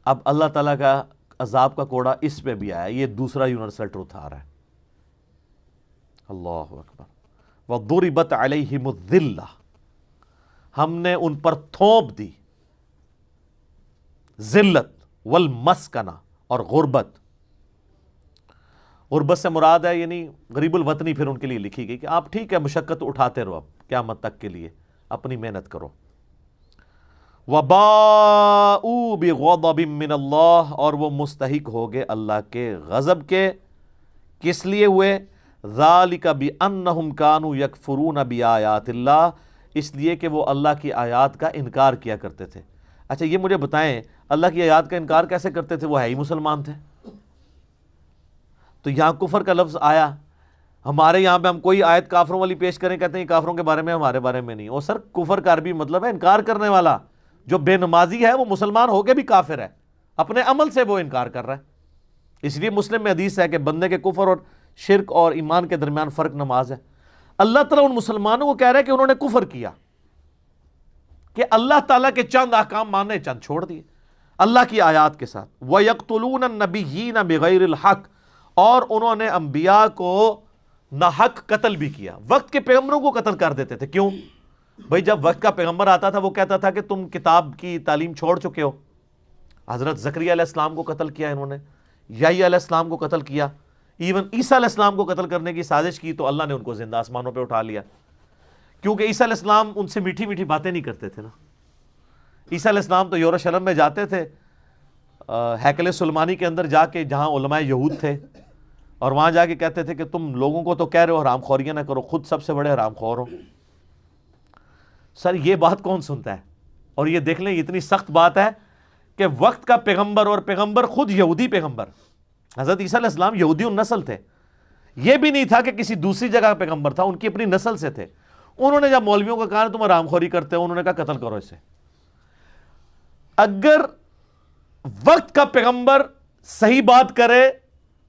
اب اللہ تعالیٰ کا عذاب کا کوڑا اس پہ بھی آیا. یہ دوسرا یونیورسل ٹروتھ آ رہا ہے. اللہ اکبر. وَضُرِبَتْ عَلَيْهِمُ الذِّلَّةُ، ہم نے ان پر تھوپ دی ذلت، والمسکنہ، اور غربت. غربت سے مراد ہے یعنی غریب الوطنی پھر ان کے لیے لکھی گئی کہ آپ ٹھیک ہے مشقت اٹھاتے رہو، اب قیامت تک کے لیے اپنی محنت کرو. وَبَاءُوا بِغَضَبٍ مِّنَ اللَّهِ، اور وہ مستحق ہو گئے اللہ کے غضب کے. کس لیے ہوئے؟ ذَلِكَ بِأَنَّهُمْ كَانُوا يَكْفُرُونَ بِآيَاتِ اللَّهِ، اس لیے کہ وہ اللہ کی آیات کا انکار کیا کرتے تھے. اچھا یہ مجھے بتائیں اللہ کی آیات کا انکار کیسے کرتے تھے؟ وہ ہے ہی مسلمان تھے. تو یہاں کفر کا لفظ آیا، ہمارے یہاں پہ ہم کوئی آیت کافروں والی پیش کریں کہتے ہیں یہ کافروں کے بارے میں، ہمارے بارے میں نہیں. اور سر کفر کا عربی مطلب ہے انکار کرنے والا. جو بے نمازی ہے وہ مسلمان ہو کے بھی کافر ہے، اپنے عمل سے وہ انکار کر رہا ہے. اس لیے مسلم میں حدیث ہے کہ بندے کے کفر اور شرک اور ایمان کے درمیان فرق نماز ہے. اللہ تعالیٰ ان مسلمانوں کو کہہ رہا ہے کہ انہوں نے کفر کیا، کہ اللہ تعالیٰ کے چند احکام مانے چند چھوڑ دیے اللہ کی آیات کے ساتھ. وَيَقْتُلُونَ النَّبِيِّينَ بِغَيْرِ الْحَقِّ، اور انہوں نے انبیاء کو ناحق قتل بھی کیا. وقت کے پیغمبروں کو قتل کر دیتے تھے. کیوں بھائی؟ جب وقت کا پیغمبر آتا تھا وہ کہتا تھا کہ تم کتاب کی تعلیم چھوڑ چکے ہو. حضرت زکریا علیہ السلام کو قتل کیا انہوں نے، یحییٰ علیہ السلام کو قتل کیا، ایون عیسیٰ علیہ السلام کو قتل کرنے کی سازش کی تو اللہ نے ان کو زندہ آسمانوں پہ اٹھا لیا. کیونکہ عیسیٰ علیہ السلام ان سے میٹھی میٹھی باتیں نہیں کرتے تھے نا. عیسیٰ علیہ السلام تو یروشلم میں جاتے تھے، ہیکل سلیمانی کے اندر جا کے جہاں علماء یہود تھے، اور وہاں جا کے کہتے تھے کہ تم لوگوں کو تو کہہ رہے ہو حرام خوریاں نہ کرو، خود سب سے بڑے حرام خور ہو. سر یہ بات کون سنتا ہے؟ اور یہ دیکھ لیں یہ اتنی سخت بات ہے کہ وقت کا پیغمبر، اور پیغمبر خود یہودی پیغمبر، حضرت عیسیٰ علیہ السلام یہودی النسل تھے. یہ بھی نہیں تھا کہ کسی دوسری جگہ کا پیغمبر تھا، ان کی اپنی نسل سے تھے. انہوں نے جب مولویوں کا کہا تم حرام خوری کرتے ہو، انہوں نے کہا قتل کرو اسے. اگر وقت کا پیغمبر صحیح بات کرے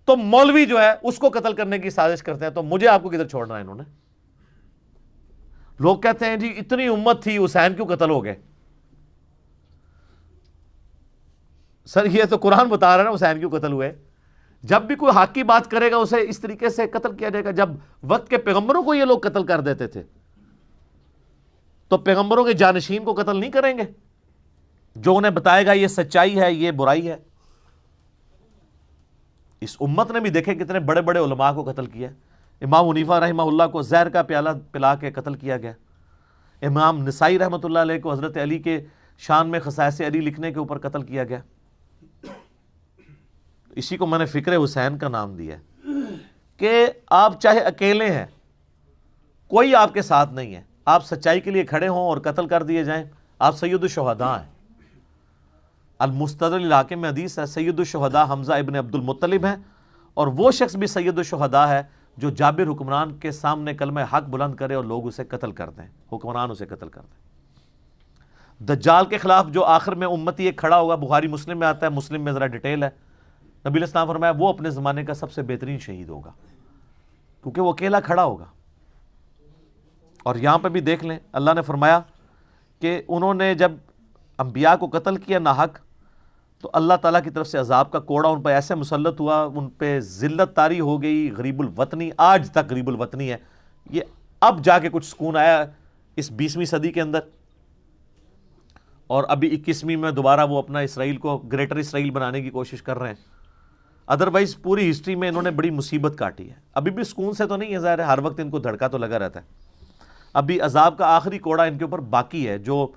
تو مولوی جو ہے اس کو قتل کرنے کی سازش کرتے ہیں، تو مجھے آپ کو کدھر چھوڑنا ہے؟ انہوں نے لوگ کہتے ہیں جی اتنی امت تھی حسین کیوں قتل ہو گئے؟ سر یہ تو قرآن بتا رہا ہے نا حسین کیوں قتل ہوئے. جب بھی کوئی حق کی بات کرے گا اسے اس طریقے سے قتل کیا جائے گا. جب وقت کے پیغمبروں کو یہ لوگ قتل کر دیتے تھے تو پیغمبروں کے جانشین کو قتل نہیں کریں گے جو انہیں بتائے گا یہ سچائی ہے یہ برائی ہے. اس امت نے بھی دیکھے کتنے بڑے بڑے علماء کو قتل کیا. امام حنیفہ رحمہ اللہ کو زہر کا پیالہ پلا کے قتل کیا گیا. امام نسائی رحمۃ اللہ علیہ کو حضرت علی کے شان میں خصائص علی لکھنے کے اوپر قتل کیا گیا. اسی کو میں نے فکر حسین کا نام دیا کہ آپ چاہے اکیلے ہیں، کوئی آپ کے ساتھ نہیں ہے، آپ سچائی کے لیے کھڑے ہوں اور قتل کر دیے جائیں، آپ سید الشہداء ہیں. المستدرک علاقے میں حدیث ہے سید الشہداء حمزہ ابن عبد المطلب ہیں، اور وہ شخص بھی سید الشہداء ہے جو جابر حکمران کے سامنے کلمہ حق بلند کرے اور لوگ اسے قتل کر دیں، حکمران اسے قتل کر دیں. دجال کے خلاف جو آخر میں امتی ایک کھڑا ہوگا، بخاری مسلم میں آتا ہے، مسلم میں ذرا ڈیٹیل ہے. نبی علیہ السلام فرمایا وہ اپنے زمانے کا سب سے بہترین شہید ہوگا کیونکہ وہ اکیلا کھڑا ہوگا. اور یہاں پہ بھی دیکھ لیں اللہ نے فرمایا کہ انہوں نے جب انبیاء کو قتل کیا ناحق تو اللہ تعالیٰ کی طرف سے عذاب کا کوڑا ان پہ ایسے مسلط ہوا، ان پہ ذلت طاری ہو گئی. غریب الوطنی آج تک غریب الوطنی ہے. یہ اب جا کے کچھ سکون آیا اس 20ویں صدی کے اندر، اور ابھی 21ویں میں دوبارہ وہ اپنا اسرائیل کو گریٹر اسرائیل بنانے کی کوشش کر رہے ہیں. ادروائز پوری ہسٹری میں انہوں نے بڑی مصیبت کاٹی ہے. ابھی بھی سکون سے تو نہیں ہے، ظاہر ہے ہر وقت ان کو دھڑکا تو لگا رہتا ہے. ابھی عذاب کا آخری کوڑا ان کے اوپر باقی ہے جو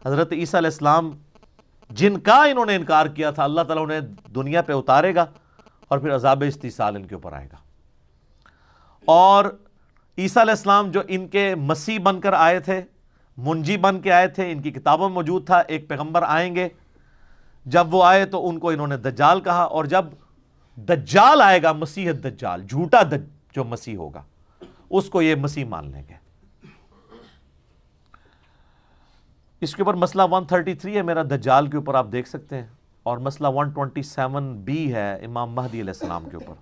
حضرت عیسیٰ علیہ السلام جن کا انہوں نے انکار کیا تھا، اللہ تعالیٰ انہیں دنیا پہ اتارے گا اور پھر عذاب استیصال ان کے اوپر آئے گا. اور عیسیٰ علیہ السلام جو ان کے مسیح بن کر آئے تھے، منجی بن کے آئے تھے، ان کی کتابوں میں موجود تھا ایک پیغمبر آئیں گے. جب وہ آئے تو ان کو انہوں نے دجال کہا، اور جب دجال آئے گا، مسیح دجال، جھوٹا جو مسیح ہوگا، اس کو یہ مسیح مان لیں گے. اس کے اوپر مسئلہ 133 ہے میرا دجال کے اوپر، آپ دیکھ سکتے ہیں، اور مسئلہ 127b ہے امام مہدی علیہ السلام کے اوپر.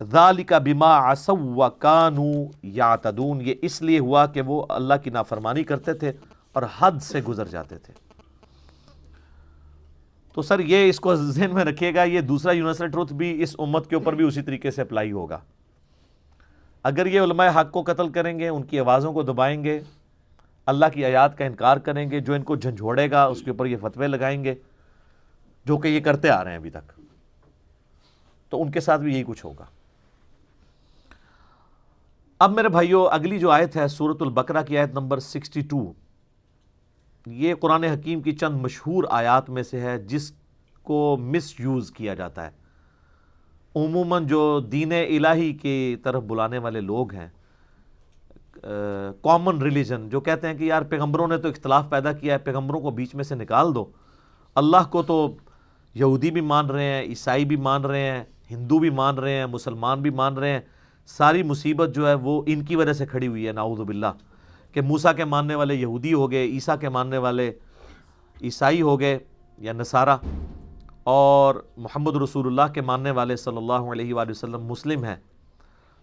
ذالک بما عصوا وکانوا یعتدون، یہ اس لیے ہوا کہ وہ اللہ کی نافرمانی کرتے تھے اور حد سے گزر جاتے تھے. تو سر یہ اس کو ذہن میں رکھیے گا، یہ دوسرا یونیورسل ٹروتھ بھی اس امت کے اوپر بھی اسی طریقے سے اپلائی ہوگا. اگر یہ علماء حق کو قتل کریں گے، ان کی آوازوں کو دبائیں گے، اللہ کی آیات کا انکار کریں گے، جو ان کو جھنجھوڑے گا اس کے اوپر یہ فتوے لگائیں گے، جو کہ یہ کرتے آ رہے ہیں ابھی تک، تو ان کے ساتھ بھی یہی کچھ ہوگا. اب میرے بھائیو، اگلی جو آیت ہے سورۃ البقرہ کی آیت نمبر 62، یہ قرآن حکیم کی چند مشہور آیات میں سے ہے جس کو مس یوز کیا جاتا ہے. عموماً جو دین الہی کی طرف بلانے والے لوگ ہیں، کامن ریلیجن، جو کہتے ہیں کہ یار پیغمبروں نے تو اختلاف پیدا کیا ہے، پیغمبروں کو بیچ میں سے نکال دو. اللہ کو تو یہودی بھی مان رہے ہیں، عیسائی بھی مان رہے ہیں، ہندو بھی مان رہے ہیں، مسلمان بھی مان رہے ہیں. ساری مصیبت جو ہے وہ ان کی وجہ سے کھڑی ہوئی ہے، نعوذ باللہ، کہ موسیٰ کے ماننے والے یہودی ہو گئے، عیسیٰ کے ماننے والے عیسائی ہو گئے یا نصارہ، اور محمد رسول اللہ کے ماننے والے صلی اللہ علیہ وآلہ وسلم مسلم ہیں.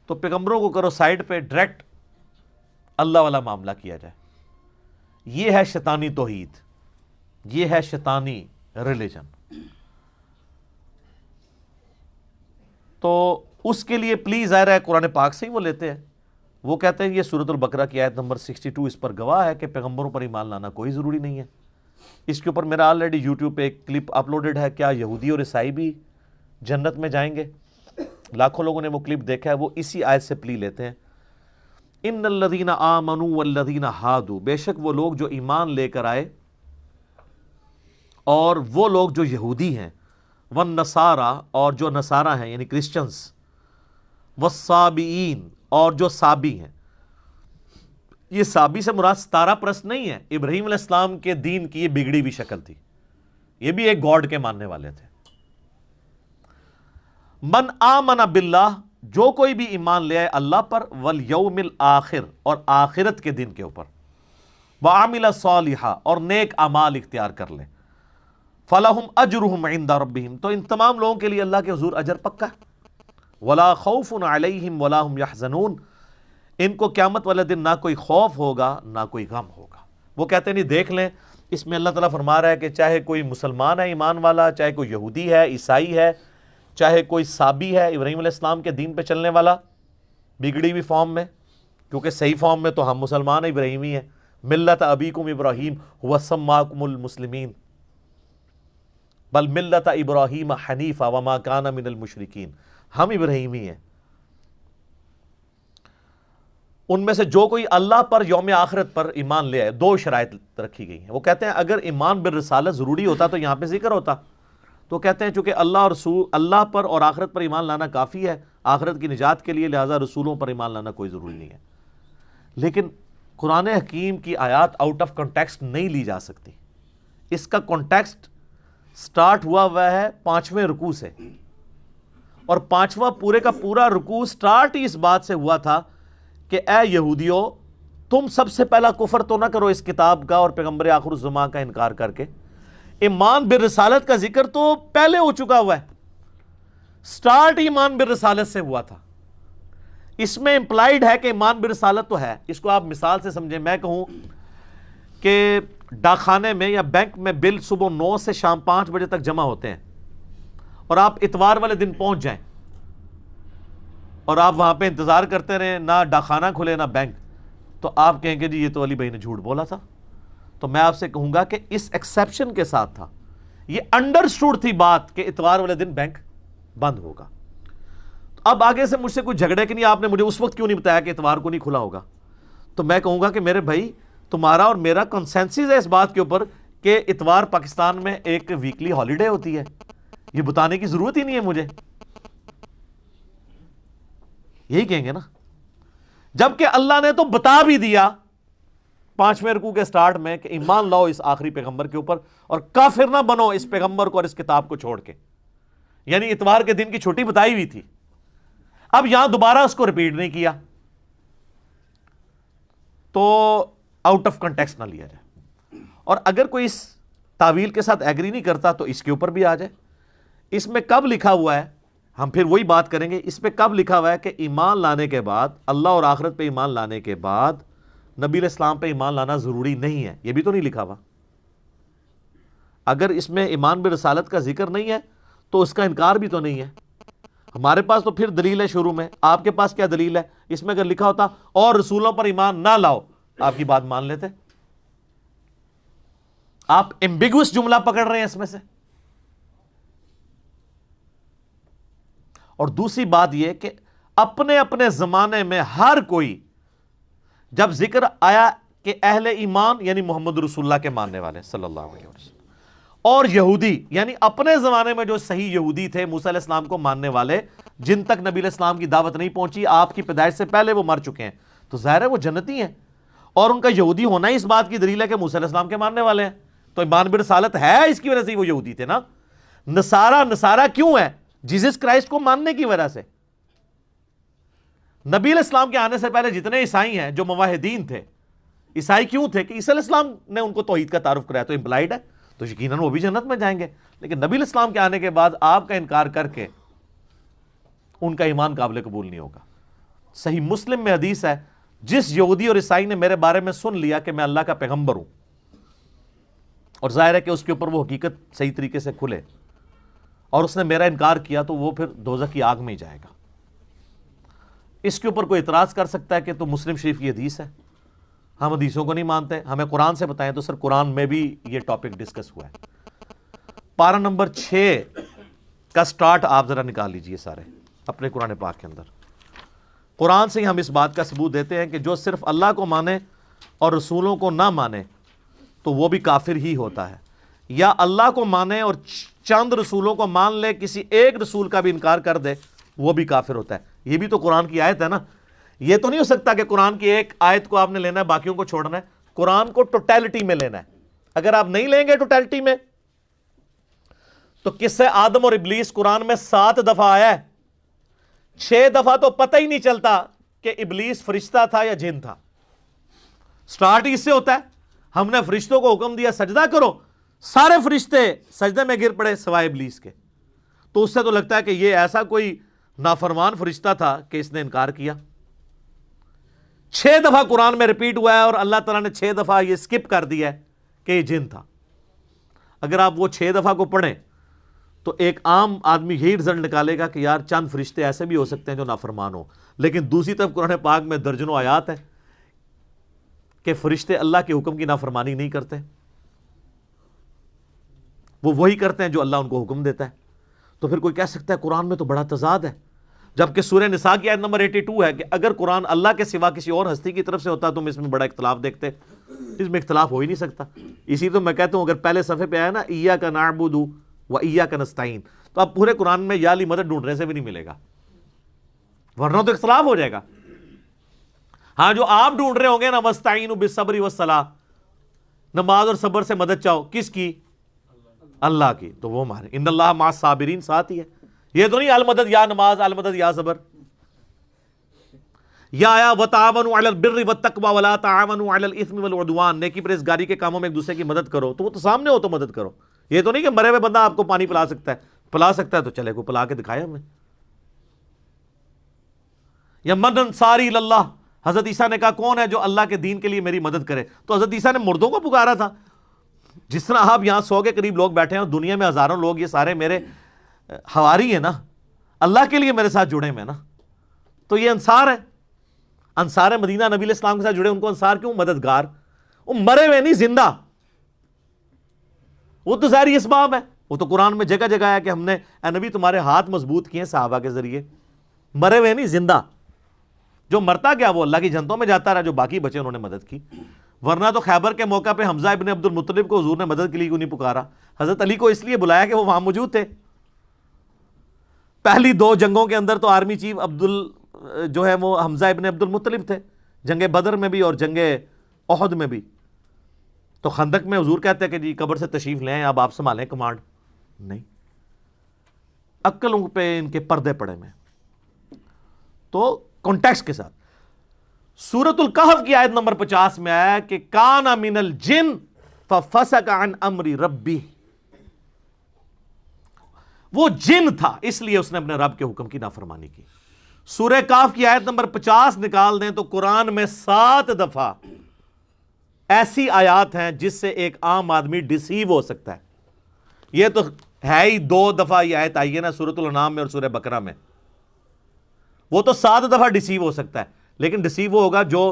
تو پیغمبروں کو کرو سائیڈ پہ، ڈائریکٹ اللہ والا معاملہ کیا جائے. یہ ہے شیطانی توحید، یہ ہے شیطانی ریلیجن. تو اس کے لیے پلیز ظاہر ہے قرآن پاک سے ہی وہ لیتے ہیں. وہ کہتے ہیں یہ سورۃ البقرہ کی آیت نمبر 62 اس پر گواہ ہے کہ پیغمبروں پر ایمان لانا کوئی ضروری نہیں ہے. اس کے اوپر میرا آلریڈی یوٹیوب پہ ایک کلپ اپلوڈڈ ہے، کیا یہودی اور عیسائی بھی جنت میں جائیں گے؟ لاکھوں لوگوں نے وہ کلپ دیکھا ہے. وہ اسی آیت سے پلی لیتے ہیں، ان الذین آمنوا والذین ہادوا، بے شک وہ لوگ جو ایمان لے کر آئے اور وہ لوگ جو یہودی ہیں، والنصارى، اور جو نصارہ ہیں یعنی کرسچنز، والصابئین، اور جو صابی ہیں. یہ صابی سے مراد ستارہ پرست نہیں ہے، ابراہیم علیہ السلام کے دین کی یہ بگڑی ہوئی شکل تھی، یہ بھی ایک گاڈ کے ماننے والے تھے. من آمن باللہ، جو کوئی بھی ایمان لے آئے اللہ پر، والیوم الآخر، اور آخرت کے دن کے اوپر، وعمل صالحا، اور نیک اعمال اختیار کر لے، فلہم اجرہم عند ربہم، تو ان تمام لوگوں کے لیے اللہ کے حضور اجر پکا ہے. ولا خوف علیہم ولا ہم یحزنون، ان کو قیامت والے دن نہ کوئی خوف ہوگا نہ کوئی غم ہوگا. وہ کہتے ہیں نہیں دیکھ لیں، اس میں اللہ تعالیٰ فرما رہا ہے کہ چاہے کوئی مسلمان ہے ایمان والا، چاہے کوئی یہودی ہے، عیسائی ہے، چاہے کوئی صابی ہے ابراہیم علیہ السلام کے دین پہ چلنے والا بگڑی ہوئی فارم میں، کیونکہ صحیح فارم میں تو ہم مسلمان ابراہیمی ہیں، ملت ابیکم ابراہیم هو سماکم المسلمین بل ملت ابراہیم حنیفا وما کان من المشرکین، ہم ابراہیمی ہیں. ان میں سے جو کوئی اللہ پر یوم آخرت پر ایمان لے آئے، دو شرائط رکھی گئی ہیں. وہ کہتے ہیں اگر ایمان بالرسالت ضروری ہوتا تو یہاں پہ ذکر ہوتا. تو کہتے ہیں چونکہ اللہ اور رسول، اللہ پر اور آخرت پر ایمان لانا کافی ہے آخرت کی نجات کے لیے، لہذا رسولوں پر ایمان لانا کوئی ضروری نہیں ہے. لیکن قرآن حکیم کی آیات آؤٹ آف کنٹیکسٹ نہیں لی جا سکتی. اس کا کنٹیکسٹ سٹارٹ ہوا ہے 5ویں رکوع سے، اور 5واں پورے کا پورا رکوع سٹارٹ ہی اس بات سے ہوا تھا کہ اے یہودیو، تم سب سے پہلا کفر تو نہ کرو اس کتاب کا اور پیغمبر آخر الزمان کا انکار کر کے. ایمان بالرسالت کا ذکر تو پہلے ہو چکا ہوا ہے، سٹارٹ ایمان بالرسالت سے ہوا تھا. اس میں امپلائیڈ ہے کہ ایمان بالرسالت تو ہے. اس کو آپ مثال سے سمجھیں، میں کہوں کہ ڈاکخانے میں یا بینک میں بل صبح 9 سے شام 5 بجے تک جمع ہوتے ہیں، اور آپ اتوار والے دن پہنچ جائیں اور آپ وہاں پہ انتظار کرتے رہیں، نہ ڈاکخانہ کھلے نہ بینک، تو آپ کہیں گے جی یہ تو علی بھائی نے جھوٹ بولا تھا. تو میں آپ سے کہوں گا کہ اس ایکسیپشن کے ساتھ تھا، یہ انڈرسٹوڈ تھی بات کہ اتوار والے دن بینک بند ہوگا. اب آگے سے مجھ سے کوئی جھگڑے کہ نہیں آپ نے مجھے اس وقت کیوں نہیں بتایا کہ اتوار کو نہیں کھلا ہوگا، تو میں کہوں گا کہ میرے بھائی تمہارا اور میرا کنسنسس ہے اس بات کے اوپر کہ اتوار پاکستان میں ایک ویکلی ہالیڈے ہوتی ہے. یہ بتانے کی ضرورت ہی نہیں ہے مجھے, یہی کہیں گے نا. جبکہ اللہ نے تو بتا بھی دیا 5ویں رکوع کے سٹارٹ میں کہ ایمان لاؤ اس آخری پیغمبر کے اوپر اور کافر نہ بنو اس پیغمبر کو اور اس کتاب کو چھوڑ کے. یعنی اتوار کے دن کی چھٹی بتائی ہوئی تھی. اب یہاں دوبارہ اس کو ریپیٹ نہیں کیا تو آؤٹ آف کنٹیکسٹ نہ لیا جائے. اور اگر کوئی اس تعویل کے ساتھ ایگری نہیں کرتا تو اس کے اوپر بھی آ جائے. اس میں کب لکھا ہوا ہے, ہم پھر وہی بات کریں گے, اس پہ کب لکھا ہوا ہے کہ ایمان لانے کے بعد, اللہ اور آخرت پہ ایمان لانے کے بعد نبی علیہ السلام پہ ایمان لانا ضروری نہیں ہے. یہ بھی تو نہیں لکھا ہوا. اگر اس میں ایمان برسالت کا ذکر نہیں ہے تو اس کا انکار بھی تو نہیں ہے. ہمارے پاس تو پھر دلیل ہے شروع میں, آپ کے پاس کیا دلیل ہے؟ اس میں اگر لکھا ہوتا اور رسولوں پر ایمان نہ لاؤ, آپ کی بات مان لیتے. آپ ایمبیگوس جملہ پکڑ رہے ہیں اس میں سے. اور دوسری بات یہ کہ اپنے اپنے زمانے میں ہر کوئی جب ذکر آیا کہ اہل ایمان یعنی محمد رسول اللہ کے ماننے والے صلی اللہ علیہ وسلم, اور یہودی یعنی اپنے زمانے میں جو صحیح یہودی تھے موسیٰ علیہ السلام کو ماننے والے, جن تک نبی علیہ السلام کی دعوت نہیں پہنچی, آپ کی پیدائش سے پہلے وہ مر چکے ہیں, تو ظاہر ہے وہ جنتی ہیں. اور ان کا یہودی ہونا ہی اس بات کی دلیل ہے کہ موسیٰ علیہ السلام کے ماننے والے ہیں. تو ایمان برسالت ہے, اس کی وجہ سے وہ یہودی تھے نا. نصارہ کیوں ہے؟ جیزس کرائسٹ کو ماننے کی وجہ سے. نبی علیہ السلام کے آنے سے پہلے جتنے عیسائی ہیں جو موحدین تھے, عیسائی کیوں تھے؟ کہ عیسی علیہ السلام نے ان کو توحید کا تعارف کرایا, تو امپلائڈ ہے, تو یقیناً وہ بھی جنت میں جائیں گے. لیکن نبی علیہ السلام کے آنے کے بعد آپ کا انکار کر کے ان کا ایمان قابل قبول نہیں ہوگا. صحیح مسلم میں حدیث ہے, جس یہودی اور عیسائی نے میرے بارے میں سن لیا کہ میں اللہ کا پیغمبر ہوں, اور ظاہر ہے کہ اس کے اوپر وہ حقیقت صحیح طریقے سے کھلے, اور اس نے میرا انکار کیا, تو وہ پھر دوزخ کی آگ میں ہی جائے گا. اس کے اوپر کوئی اعتراض کر سکتا ہے کہ تو مسلم شریف کی حدیث ہے, ہم حدیثوں کو نہیں مانتے, ہمیں قرآن سے بتائیں. تو سر قرآن میں بھی یہ ٹاپک ڈسکس ہوا ہے. پارہ نمبر 6 کا سٹارٹ آپ ذرا نکال لیجئے سارے اپنے قرآن پاک کے اندر. قرآن سے ہی ہم اس بات کا ثبوت دیتے ہیں کہ جو صرف اللہ کو مانے اور رسولوں کو نہ مانے تو وہ بھی کافر ہی ہوتا ہے, یا اللہ کو مانے اور چند رسولوں کو مان لے, کسی ایک رسول کا بھی انکار کر دے, وہ بھی کافر ہوتا ہے. یہ بھی تو قرآن کی آیت ہے نا. یہ تو نہیں ہو سکتا کہ قرآن کی ایک آیت کو آپ نے لینا ہے, باقیوں کو چھوڑنا ہے. قرآن کو ٹوٹیلٹی میں لینا ہے. اگر آپ نہیں لیں گے ٹوٹیلٹی میں تو قصہ آدم اور ابلیس قرآن میں 7 دفعہ آیا ہے, 6 دفعہ تو پتہ ہی نہیں چلتا کہ ابلیس فرشتہ تھا یا جن تھا. سٹارٹ اس سے ہوتا ہے, ہم نے فرشتوں کو حکم دیا سجدہ کرو, سارے فرشتے سجدے میں گر پڑے سوائے ابلیس کے. تو اس سے تو لگتا ہے کہ یہ ایسا کوئی نافرمان فرشتہ تھا کہ اس نے انکار کیا. 6 دفعہ قرآن میں ریپیٹ ہوا ہے, اور اللہ تعالیٰ نے 6 دفعہ یہ سکپ کر دیا ہے کہ یہ جن تھا. اگر آپ وہ 6 دفعہ کو پڑھیں تو ایک عام آدمی یہی رزلٹ نکالے گا کہ یار چند فرشتے ایسے بھی ہو سکتے ہیں جو نافرمان ہو. لیکن دوسری طرف قرآن پاک میں درجنوں آیات ہیں کہ فرشتے اللہ کے حکم کی نافرمانی نہیں کرتے, وہ وہی کرتے ہیں جو اللہ ان کو حکم دیتا ہے. تو پھر کوئی کہہ سکتا ہے قرآن میں تو بڑا تضاد ہے, جبکہ سورہ نساء کی آیت نمبر 82 ہے کہ اگر قرآن اللہ کے سوا کسی اور ہستی کی طرف سے ہوتا تم اس میں بڑا اختلاف دیکھتے. اس میں اختلاف ہو ہی نہیں سکتا. اسی تو میں کہتا ہوں اگر پہلے صفحے پہ آیا نا ایاک نعبد و ایاک نستعین, تو اب پورے قرآن میں یا علی مدد ڈھونڈنے سے بھی نہیں ملے گا, ورنہ تو اختلاف ہو جائے گا. ہاں جو آپ ڈھونڈ رہے ہوں گے نا وستعینوا بالصبر والصلاۃ, نماز اور صبر سے مدد چاہو, کس کی؟ اللہ کی. تو وہ ہمارے ان اللہ مع الصابرین ساتھ ہی ہے. یہ تو نہیں المدد یا نماز, المدد یا صبر. یا آیا وتعاونوا علی البر والتقوی ولا تعاونوا علی الاثم والعدوان, نیکی پرہیزگاری کے کاموں میں ایک دوسرے کی مدد کرو. تو وہ تو سامنے ہو تو مدد کرو. یہ تو نہیں کہ مرے ہوئے بندہ آپ کو پانی پلا سکتا ہے تو چلے کو پلا کے دکھائے ہمیں. یا من انصاری اللہ, حضرت عیسیٰ نے کہا کون ہے جو اللہ کے دین کے لیے میری مدد کرے, تو حضرت عیسیٰ نے مردوں کو پکارا تھا. جس طرح آپ یہاں 100 کے قریب لوگ بیٹھے ہیں, دنیا میں ہزاروں لوگ, یہ سارے میرے حواری ہیں نا, اللہ کے لیے میرے ساتھ جڑے ہوئے نا. تو یہ انصار ہے, انصار مدینہ نبی علیہ السلام کے ساتھ جڑے. ان کو انصار کیوں؟ مددگار. وہ مرے ہوئے نہیں, زندہ. وہ تو ظاہری اسباب ہے. وہ تو قرآن میں جگہ جگہ ہے کہ ہم نے اے نبی تمہارے ہاتھ مضبوط کیے صحابہ کے ذریعے. مرے ہوئے نہیں, زندہ. جو مرتا کیا وہ اللہ کی جنتوں میں جاتا رہا, جو باقی بچے انہوں نے مدد کی. ورنہ تو خیبر کے موقع پہ حمزہ ابن عبد المطلب کو حضور نے مدد کے لیے کیوں نہیں پکارا؟ حضرت علی کو اس لیے بلایا کہ وہ وہاں موجود تھے. پہلی 2 جنگوں کے اندر تو آرمی چیف جو ہے وہ حمزہ ابن عبد المطلب تھے، جنگ بدر میں بھی اور جنگ احد میں بھی. تو خندق میں حضور کہتے ہیں کہ جی قبر سے تشریف لیں اب آپ سنبھالیں کمانڈ. نہیں، عقلوں پہ ان کے پردے پڑے میں. تو کانٹیکسٹ کے ساتھ سورۃ الکہف کی آیت نمبر 50 میں آیا کہ کان من الجن ففسق عن امر ربی، وہ جن تھا اس لیے اس نے اپنے رب کے حکم کی نافرمانی کی. سورہ کہف کی آیت نمبر 50 نکال دیں تو قرآن میں 7 دفعہ ایسی آیات ہیں جس سے ایک عام آدمی ڈسیو ہو سکتا ہے. یہ تو ہے ہی 2 دفعہ یہ آیت آئی ہے نا سورۃ الانعام میں اور سورہ بقرہ میں. وہ تو 7 دفعہ ڈسیو ہو سکتا ہے، لیکن ڈسیو وہ ہوگا جو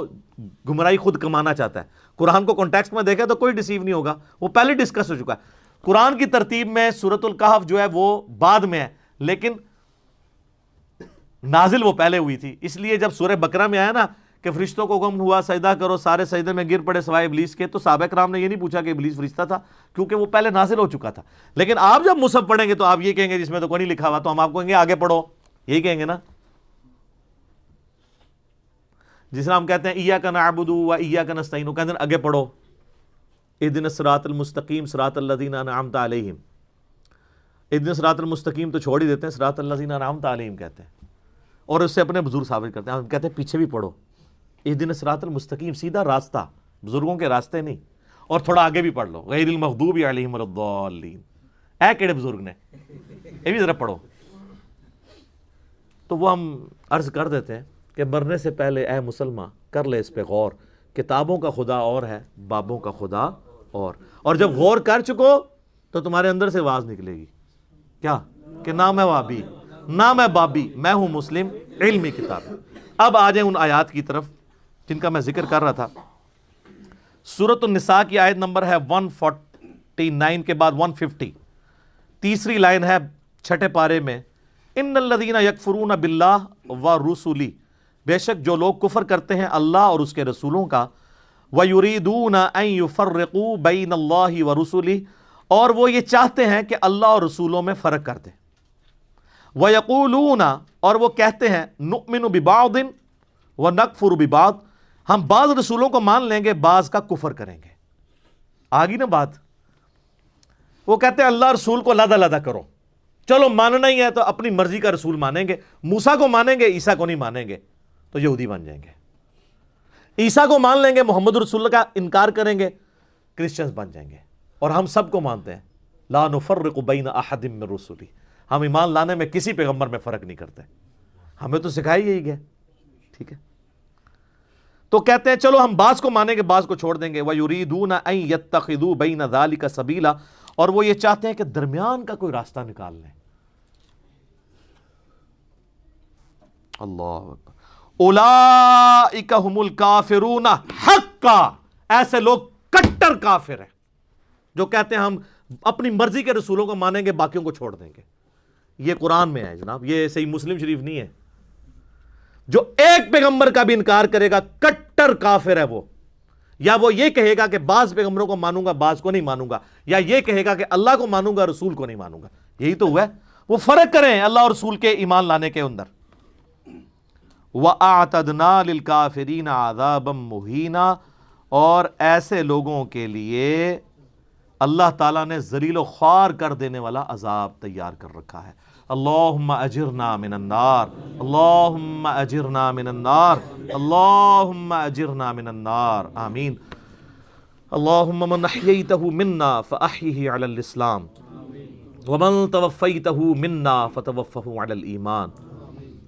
گمراہی خود کمانا چاہتا ہے. قرآن کو کانٹیکسٹ میں دیکھیں تو کوئی ڈسیو نہیں ہوگا، وہ پہلے ڈسکس ہو چکا ہے. قرآن کی ترتیب میں سورۃ الکہف جو ہے وہ بعد میں ہے، لیکن نازل وہ پہلے ہوئی تھی. اس لیے جب سورہ بقرہ میں آیا نا کہ فرشتوں کو حکم ہوا سجدہ کرو، سارے سجدے میں گر پڑے سوائے ابلیس کے، تو صحابہ کرام نے یہ نہیں پوچھا کہ ابلیس فرشتہ تھا، کیونکہ وہ پہلے نازل ہو چکا تھا. لیکن آپ جب مصحف پڑھیں گے تو آپ یہ کہیں گے جس میں تو کوئی نہیں لکھا ہوا، تو ہم آپ کو کہیں گے آگے پڑھو، یہی کہیں گے نا. جس طرح ہم کہتے ہیں ایاک نعبد و ایاک نستعین، وہ کہتے ہیں آگے پڑھو اہدنا الصراط المستقیم صراط الذین انعمت علیہم. اہدنا الصراط المستقیم تو چھوڑ ہی دیتے ہیں، صراط الذین انعمت علیہم کہتے ہیں اور اس سے اپنے بزرگ ثابت کرتے ہیں. ہم کہتے ہیں پیچھے بھی پڑھو اہدنا الصراط المستقیم، سیدھا راستہ، بزرگوں کے راستے نہیں. اور تھوڑا آگے بھی پڑھ لو غیر المغضوب علیہم ولا الضالین. اے کیڑے بزرگ نے، یہ بھی ذرا پڑھو. تو وہ ہم عرض کر دیتے ہیں کہ مرنے سے پہلے اے مسلمان کر لے اس پہ غور. کتابوں کا خدا اور ہے، بابوں کا خدا اور جب غور کر چکو تو تمہارے اندر سے آواز نکلے گی کیا کہ نہ میں وابی نہ میں بابی، میں ہوں مسلم علمی کتاب. اب آ جائیں ان آیات کی طرف جن کا میں ذکر کر رہا تھا. سورۃ النساء کی آیت نمبر ہے 149 کے بعد 150، تیسری لائن ہے 6 پارے میں، ان الذین یکفرون باللہ ورسلہ، بے شک جو لوگ کفر کرتے ہیں اللہ اور اس کے رسولوں کا، وَيُرِيدُونَ أَن يُفَرِّقُوا بَيْنَ اللَّهِ وَرُسُلِهِ، اور وہ یہ چاہتے ہیں کہ اللہ اور رسولوں میں فرق کر دیں. وَيَقُولُونَ، اور وہ کہتے ہیں، نُؤْمِنُ بِبَعْضٍ وَنَكْفُرُ بِبَعْضٍ، ہم بعض رسولوں کو مان لیں گے بعض کا کفر کریں گے. آگی نا بات. وہ کہتے ہیں اللہ رسول کو علیحدہ علیحدہ کرو، چلو ماننا ہی ہے تو اپنی مرضی کا رسول مانیں گے، موسیٰ کو مانیں گے عیسیٰ کو نہیں مانیں گے تو یہودی بن جائیں گے. عیسیٰ کو مان لیں گے محمد رسول اللہ کا انکار کریں گے کرسچنز بن جائیں گے. اور ہم سب کو مانتے ہیں لا نفرق بین احد من رسلی، ہم ایمان لانے میں کسی پیغمبر میں فرق نہیں کرتے، ہمیں تو سکھائی یہی گیا. ٹھیک ہے، تو کہتے ہیں چلو ہم بعض کو مانیں گے بعض کو چھوڑ دیں گے. وَيُرِيدُونَ أَن يَتَّخِذُوا بَيْنَ ذَلِكَ سَبِيلًا، اور وہ یہ چاہتے ہیں کہ درمیان کا کوئی راستہ نکال لیں. اللہ اکبر. اولئک ھم الکافرون حقا، ایسے لوگ کٹر کافر ہیں جو کہتے ہیں ہم اپنی مرضی کے رسولوں کو مانیں گے باقیوں کو چھوڑ دیں گے. یہ قرآن میں ہے جناب، یہ صحیح مسلم شریف نہیں ہے. جو ایک پیغمبر کا بھی انکار کرے گا کٹر کافر ہے وہ. یا وہ یہ کہے گا کہ بعض پیغمبروں کو مانوں گا بعض کو نہیں مانوں گا، یا یہ کہے گا کہ اللہ کو مانوں گا رسول کو نہیں مانوں گا. یہی تو ہوا ہے. وہ فرق کریں اللہ اور رسول کے ایمان لانے کے اندر. وَأَعْتَدْنَا لِلْكَافِرِينَ عَذَابًا مُهِينًا، اور ایسے لوگوں کے لیے اللہ تعالیٰ نے ذلیل و خوار کر دینے والا عذاب تیار کر رکھا ہے. اللہم اجرنا من النار، اللہم اجرنا من النار، اللہم اجرنا من النار، آمین. اللہم من احییتہ منا فاحیہ علی الاسلام ومن توفیتہ منا فتوفہ علی الایمان.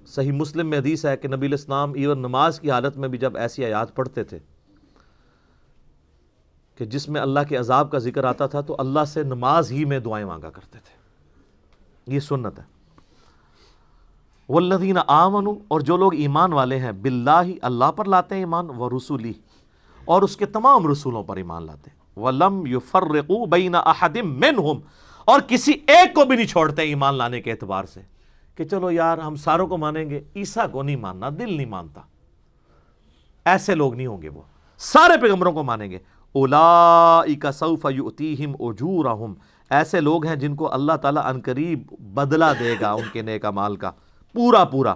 صحیح مسلم میں حدیث ہے کہ نبی علیہ السلام ایون نماز کی حالت میں بھی جب ایسی آیات پڑھتے تھے کہ جس میں اللہ کے عذاب کا ذکر آتا تھا تو اللہ سے نماز ہی میں دعائیں مانگا کرتے تھے. یہ سنت ہے. والذین آمنوا، اور جو لوگ ایمان والے ہیں، باللہ اللہ پر لاتے ہیں ایمان، ورسولہ اور اس کے تمام رسولوں پر ایمان لاتے ہیں، ولم یفرقوا بین احد منہم، اور کسی ایک کو بھی نہیں چھوڑتے ایمان لانے کے اعتبار سے کہ چلو یار ہم ساروں کو مانیں گے عیسیٰ کو نہیں ماننا، دل نہیں مانتا. ایسے لوگ نہیں ہوں گے وہ. سارے پیغمبروں کو مانیں گے. اولئک سوف یؤتیہم اجورہم، ایسے لوگ ہیں جن کو اللہ تعالیٰ عنقریب بدلہ دے گا ان کے نیک اعمال کا پورا پورا.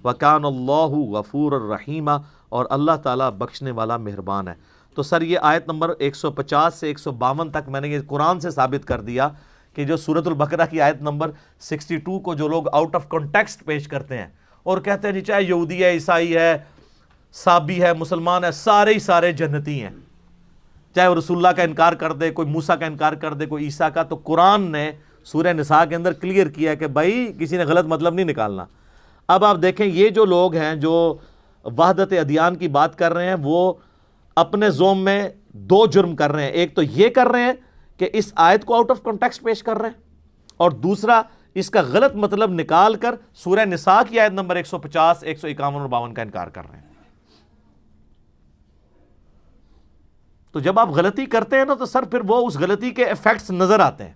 وکان اللہ غفور الرحیم، اور اللہ تعالیٰ بخشنے والا مہربان ہے. تو سر یہ آیت نمبر 150 سے 152 تک میں نے یہ قرآن سے ثابت کر دیا کہ جو سورۃ البقرہ کی آیت نمبر 62 کو جو لوگ آؤٹ آف کانٹیکسٹ پیش کرتے ہیں اور کہتے ہیں جی چاہے یہودی ہے، عیسائی ہے، صابی ہے، مسلمان ہے، سارے ہی سارے جنتی ہیں، چاہے وہ رسول اللہ کا انکار کر دے، کوئی موسیٰ کا انکار کر دے، کوئی عیسیٰ کا. تو قرآن نے سورہ نساء کے اندر کلیئر کیا ہے کہ بھائی کسی نے غلط مطلب نہیں نکالنا. اب آپ دیکھیں یہ جو لوگ ہیں جو وحدت ادیان کی بات کر رہے ہیں وہ اپنے زوم میں دو جرم کر رہے ہیں. ایک تو یہ کر رہے ہیں کہ اس آیت کو آؤٹ آف کانٹیکسٹ پیش کر رہے ہیں، اور دوسرا اس کا غلط مطلب نکال کر سورہ نساء کی آیت نمبر 150، 151 اور 52 کا انکار کر رہے ہیں. تو جب آپ غلطی کرتے ہیں نا تو سر پھر وہ اس غلطی کے ایفیکٹس نظر آتے ہیں.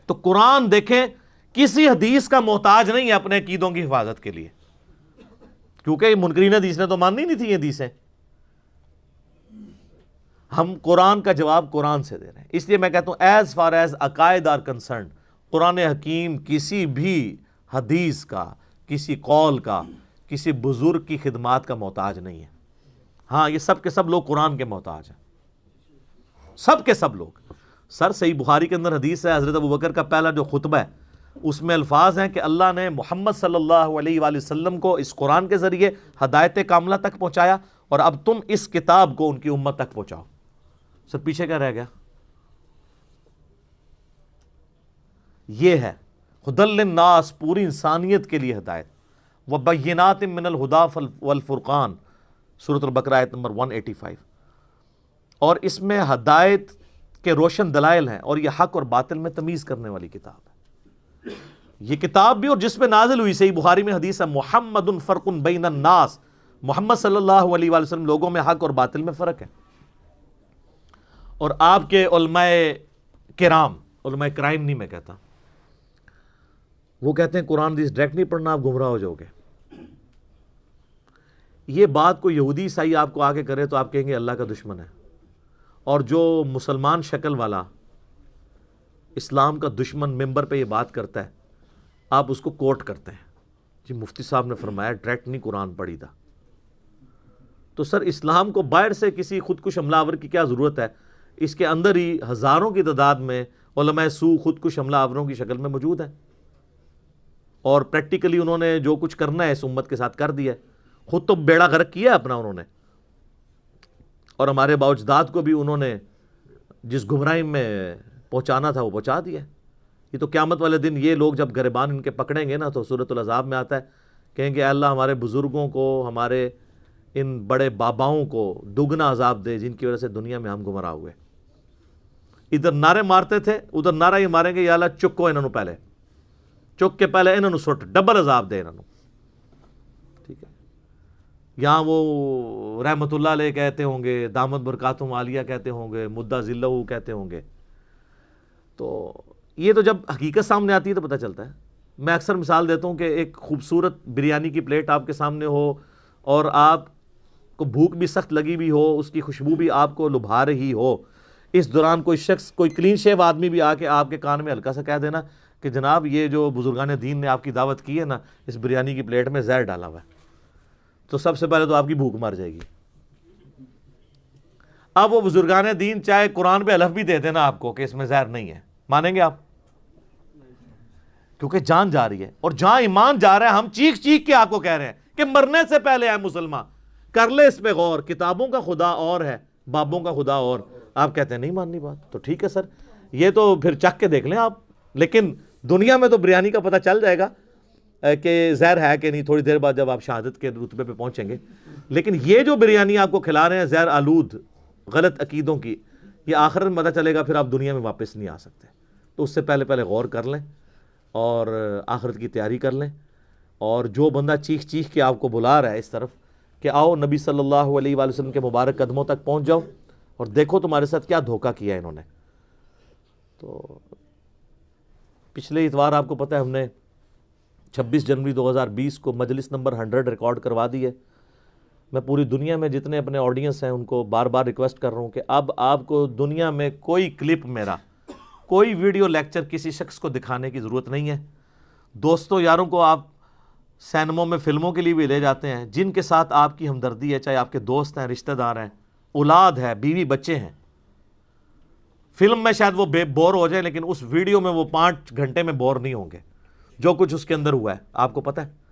تو قرآن دیکھیں کسی حدیث کا محتاج نہیں ہے اپنے عقیدوں کی حفاظت کے لیے، کیونکہ منکرین حدیث نے تو ماننی نہیں تھی یہ حدیثیں. ہم قرآن کا جواب قرآن سے دے رہے ہیں. اس لیے میں کہتا ہوں ایز فار ایز عقائد آر کنسرنڈ، قرآن حکیم کسی بھی حدیث کا، کسی قول کا، کسی بزرگ کی خدمات کا محتاج نہیں ہے. ہاں یہ سب کے سب لوگ قرآن کے محتاج ہیں، سب کے سب لوگ. سر صحیح بخاری کے اندر حدیث ہے، حضرت ابوبکر کا پہلا جو خطبہ ہے اس میں الفاظ ہیں کہ اللہ نے محمد صلی اللہ علیہ وآلہ وسلم کو اس قرآن کے ذریعے ہدایت کاملہ تک پہنچایا، اور اب تم اس کتاب کو ان کی امت تک پہنچاؤ. سر پیچھے کیا رہ گیا؟ یہ ہے ہدی للناس، پوری انسانیت کے لیے ہدایت. وبینات من الہدی والفرقان، سورۃ البقرہ آیت نمبر 185. اور اس میں ہدایت کے روشن دلائل ہیں، اور یہ حق اور باطل میں تمیز کرنے والی کتاب ہے. یہ کتاب بھی اور جس پہ نازل ہوئی، صحیح بخاری میں حدیث ہے محمد فرق بین الناس، محمد صلی اللہ علیہ وآلہ وسلم لوگوں میں حق اور باطل میں فرق ہے. اور آپ کے علماء کرام، علماء کرائم نہیں میں کہتا، وہ کہتے ہیں قرآن حدیث ڈائریکٹ نہیں پڑھنا، آپ گمراہ ہو جاؤ گے. یہ بات کوئی یہودی عیسائی آپ کو آگے کرے تو آپ کہیں گے اللہ کا دشمن ہے، اور جو مسلمان شکل والا اسلام کا دشمن ممبر پہ یہ بات کرتا ہے آپ اس کو کوٹ کرتے ہیں جی مفتی صاحب نے فرمایا ڈائریکٹ نہیں قرآن پڑھی تھا. تو سر اسلام کو باہر سے کسی خودکش حملہ آور کی کیا ضرورت ہے؟ اس کے اندر ہی ہزاروں کی تعداد میں علماء سو خودکش حملہ آوروں کی شکل میں موجود ہیں، اور پریکٹیکلی انہوں نے جو کچھ کرنا ہے اس امت کے ساتھ کر دیا ہے. خود تو بیڑا غرق کیا اپنا انہوں نے، اور ہمارے باوجداد کو بھی انہوں نے جس گمراہی میں پہنچانا تھا وہ پہنچا دیا. یہ تو قیامت والے دن یہ لوگ جب گریبان ان کے پکڑیں گے نا تو سورۃ العذاب میں آتا ہے، کہیں گے اے اللہ ہمارے بزرگوں کو، ہمارے ان بڑے باباؤں کو دگنا عذاب دے جن کی وجہ سے دنیا میں ہم گمراہ ہوئے. ادھر نعرے مارتے تھے، ادھر نعرہ یہ ماریں گے یا اللہ چکو انہوں نے، پہلے چک کے پہلے انہوں نے سٹ ڈبل عذاب دے انہوں نے. ٹھیک ہے، یہاں وہ رحمت اللہ علیہ کہتے ہوں گے، دامت برکاتہم عالیہ کہتے ہوں گے، مدہ ذلہ کہتے ہوں گے. تو یہ تو جب حقیقت سامنے آتی ہے تو پتہ چلتا ہے. میں اکثر مثال دیتا ہوں کہ ایک خوبصورت بریانی کی پلیٹ آپ کے سامنے ہو اور آپ کو بھوک بھی سخت لگی بھی ہو، اس کی خوشبو بھی آپ کو لبھا رہی ہو، اس دوران کوئی شخص، کوئی کلین شیو آدمی بھی آ کے آپ کے کان میں ہلکا سا کہہ دینا کہ جناب یہ جو بزرگان دین نے آپ کی دعوت کی ہے نا، اس بریانی کی پلیٹ میں زہر ڈالا ہوا ہے، تو سب سے پہلے تو آپ کی بھوک مر جائے گی. اب وہ بزرگان دین چاہے قرآن پہ حلف بھی دے دینا آپ کو کہ اس میں زہر نہیں ہے، مانیں گے آپ؟ کیونکہ جان جا رہی ہے، اور جہاں ایمان جا رہا ہے ہم چیخ چیخ کے آپ کو کہہ رہے ہیں کہ مرنے سے پہلے ہے مسلمان، کر لے اس پہ غور، کتابوں کا خدا اور ہے، بابوں کا خدا اور. آپ کہتے ہیں نہیں ماننی بات، تو ٹھیک ہے سر، یہ تو پھر چکھ کے دیکھ لیں آپ. لیکن دنیا میں تو بریانی کا پتہ چل جائے گا کہ زہر ہے کہ نہیں تھوڑی دیر بعد جب آپ شہادت کے رتبے پہ پہنچیں گے. لیکن یہ جو بریانی آپ کو کھلا رہے ہیں زہر آلود غلط عقیدوں کی، یہ آخرت میں پتہ چلے گا، پھر آپ دنیا میں واپس نہیں آ سکتے. تو اس سے پہلے غور کر لیں اور آخرت کی تیاری کر لیں. اور جو بندہ چیخ چیخ کے آپ کو بلا رہا ہے اس طرف کہ آؤ نبی صلی اللہ علیہ وآلہ وسلم کے مبارک قدموں تک پہنچ جاؤ اور دیکھو تمہارے ساتھ کیا دھوکہ کیا ہے انہوں نے. تو پچھلے اتوار آپ کو پتہ ہے ہم نے 26 جنوری 2020 کو مجلس نمبر 100 ریکارڈ کروا دی ہے. میں پوری دنیا میں جتنے اپنے آڈینس ہیں ان کو بار بار ریکویسٹ کر رہا ہوں کہ اب آپ کو دنیا میں کوئی کلپ میرا، کوئی ویڈیو لیکچر کسی شخص کو دکھانے کی ضرورت نہیں ہے۔ دوستوں یاروں کو آپ سینموں میں فلموں کے لیے بھی لے جاتے ہیں، جن کے ساتھ آپ کی ہمدردی ہے، چاہے آپ کے دوست ہیں، رشتہ دار ہیں، اولاد ہے، بیوی بچے ہیں۔ فلم میں شاید وہ بور ہو جائیں، لیکن اس ویڈیو میں وہ 5 گھنٹے میں بور نہیں ہوں گے، جو کچھ اس کے اندر ہوا ہے آپ کو پتہ ہے۔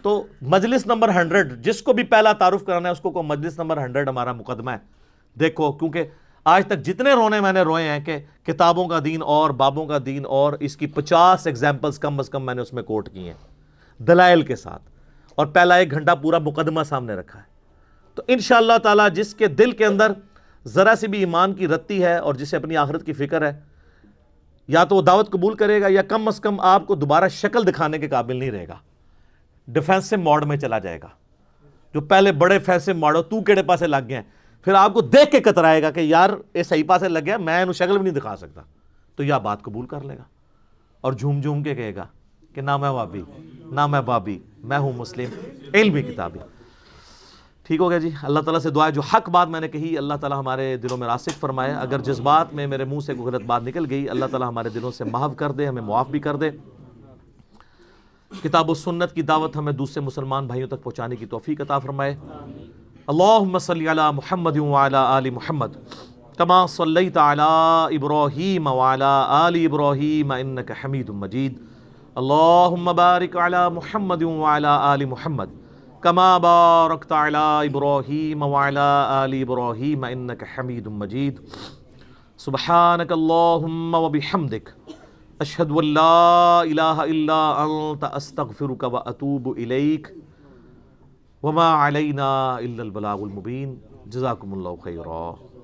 تو مجلس نمبر 100 جس کو بھی پہلا تعارف کرانا ہے اس کو مجلس نمبر 100 ہمارا مقدمہ ہے۔ دیکھو، کیونکہ آج تک جتنے رونے میں نے روئے ہیں کہ کتابوں کا دین اور بابوں کا دین، اور اس کی 50 ایگزامپلز کم از کم میں نے اس میں کوٹ کی ہیں دلائل کے ساتھ، اور پہلا 1 گھنٹہ پورا مقدمہ سامنے رکھا ہے۔ تو انشاءاللہ تعالی جس کے دل کے اندر ذرا سی بھی ایمان کی رتی ہے اور جسے اپنی آخرت کی فکر ہے، یا تو وہ دعوت قبول کرے گا یا کم از کم آپ کو دوبارہ شکل دکھانے کے قابل نہیں رہے گا، ڈیفینسو موڈ میں چلا جائے گا۔ جو پہلے بڑے فیسے موڈ ہو تو کیڑے پاسے لگ گئے ہیں، پھر آپ کو دیکھ کے کترائے گا کہ یار یہ صحیح پاسے لگ گیا، میں انہوں شکل بھی نہیں دکھا سکتا، تو یا بات قبول کر لے گا اور جھوم جھوم کے کہے گا کہ نہ میں وابی نہ میں بابی، میں ہوں مسلم، علمی کتابی۔ ٹھیک ہو گیا جی۔ اللہ تعالیٰ سے دعا ہے جو حق بات میں نے کہی اللہ تعالیٰ ہمارے دلوں میں راسخ فرمائے، اگر جذبات میں میرے منہ سے کوئی غلط بات نکل گئی اللہ تعالیٰ ہمارے دلوں سے محو کر دے، ہمیں معاف بھی کر دے۔ کتاب و سنت کی دعوت ہمیں دوسرے مسلمان بھائیوں تک پہنچانے کی توفیق عطا فرمائے۔ اللہم صلی علی محمد وعلی آل محمد کما صلیت علی ابراہیم وعلی آل ابراہیم انک حمید مجید۔ اللہم بارک علی محمد وعلی آل محمد کما بارکت علی ابراہیم وعلی آل ابراہیم انک حمید مجید۔ سبحانک اللہم وبحمدک اشہد ان لا الہ الا انت استغفرک واتوب الیک وما علینا الا البلاغ المبین۔ جزاکم اللہ خیرا۔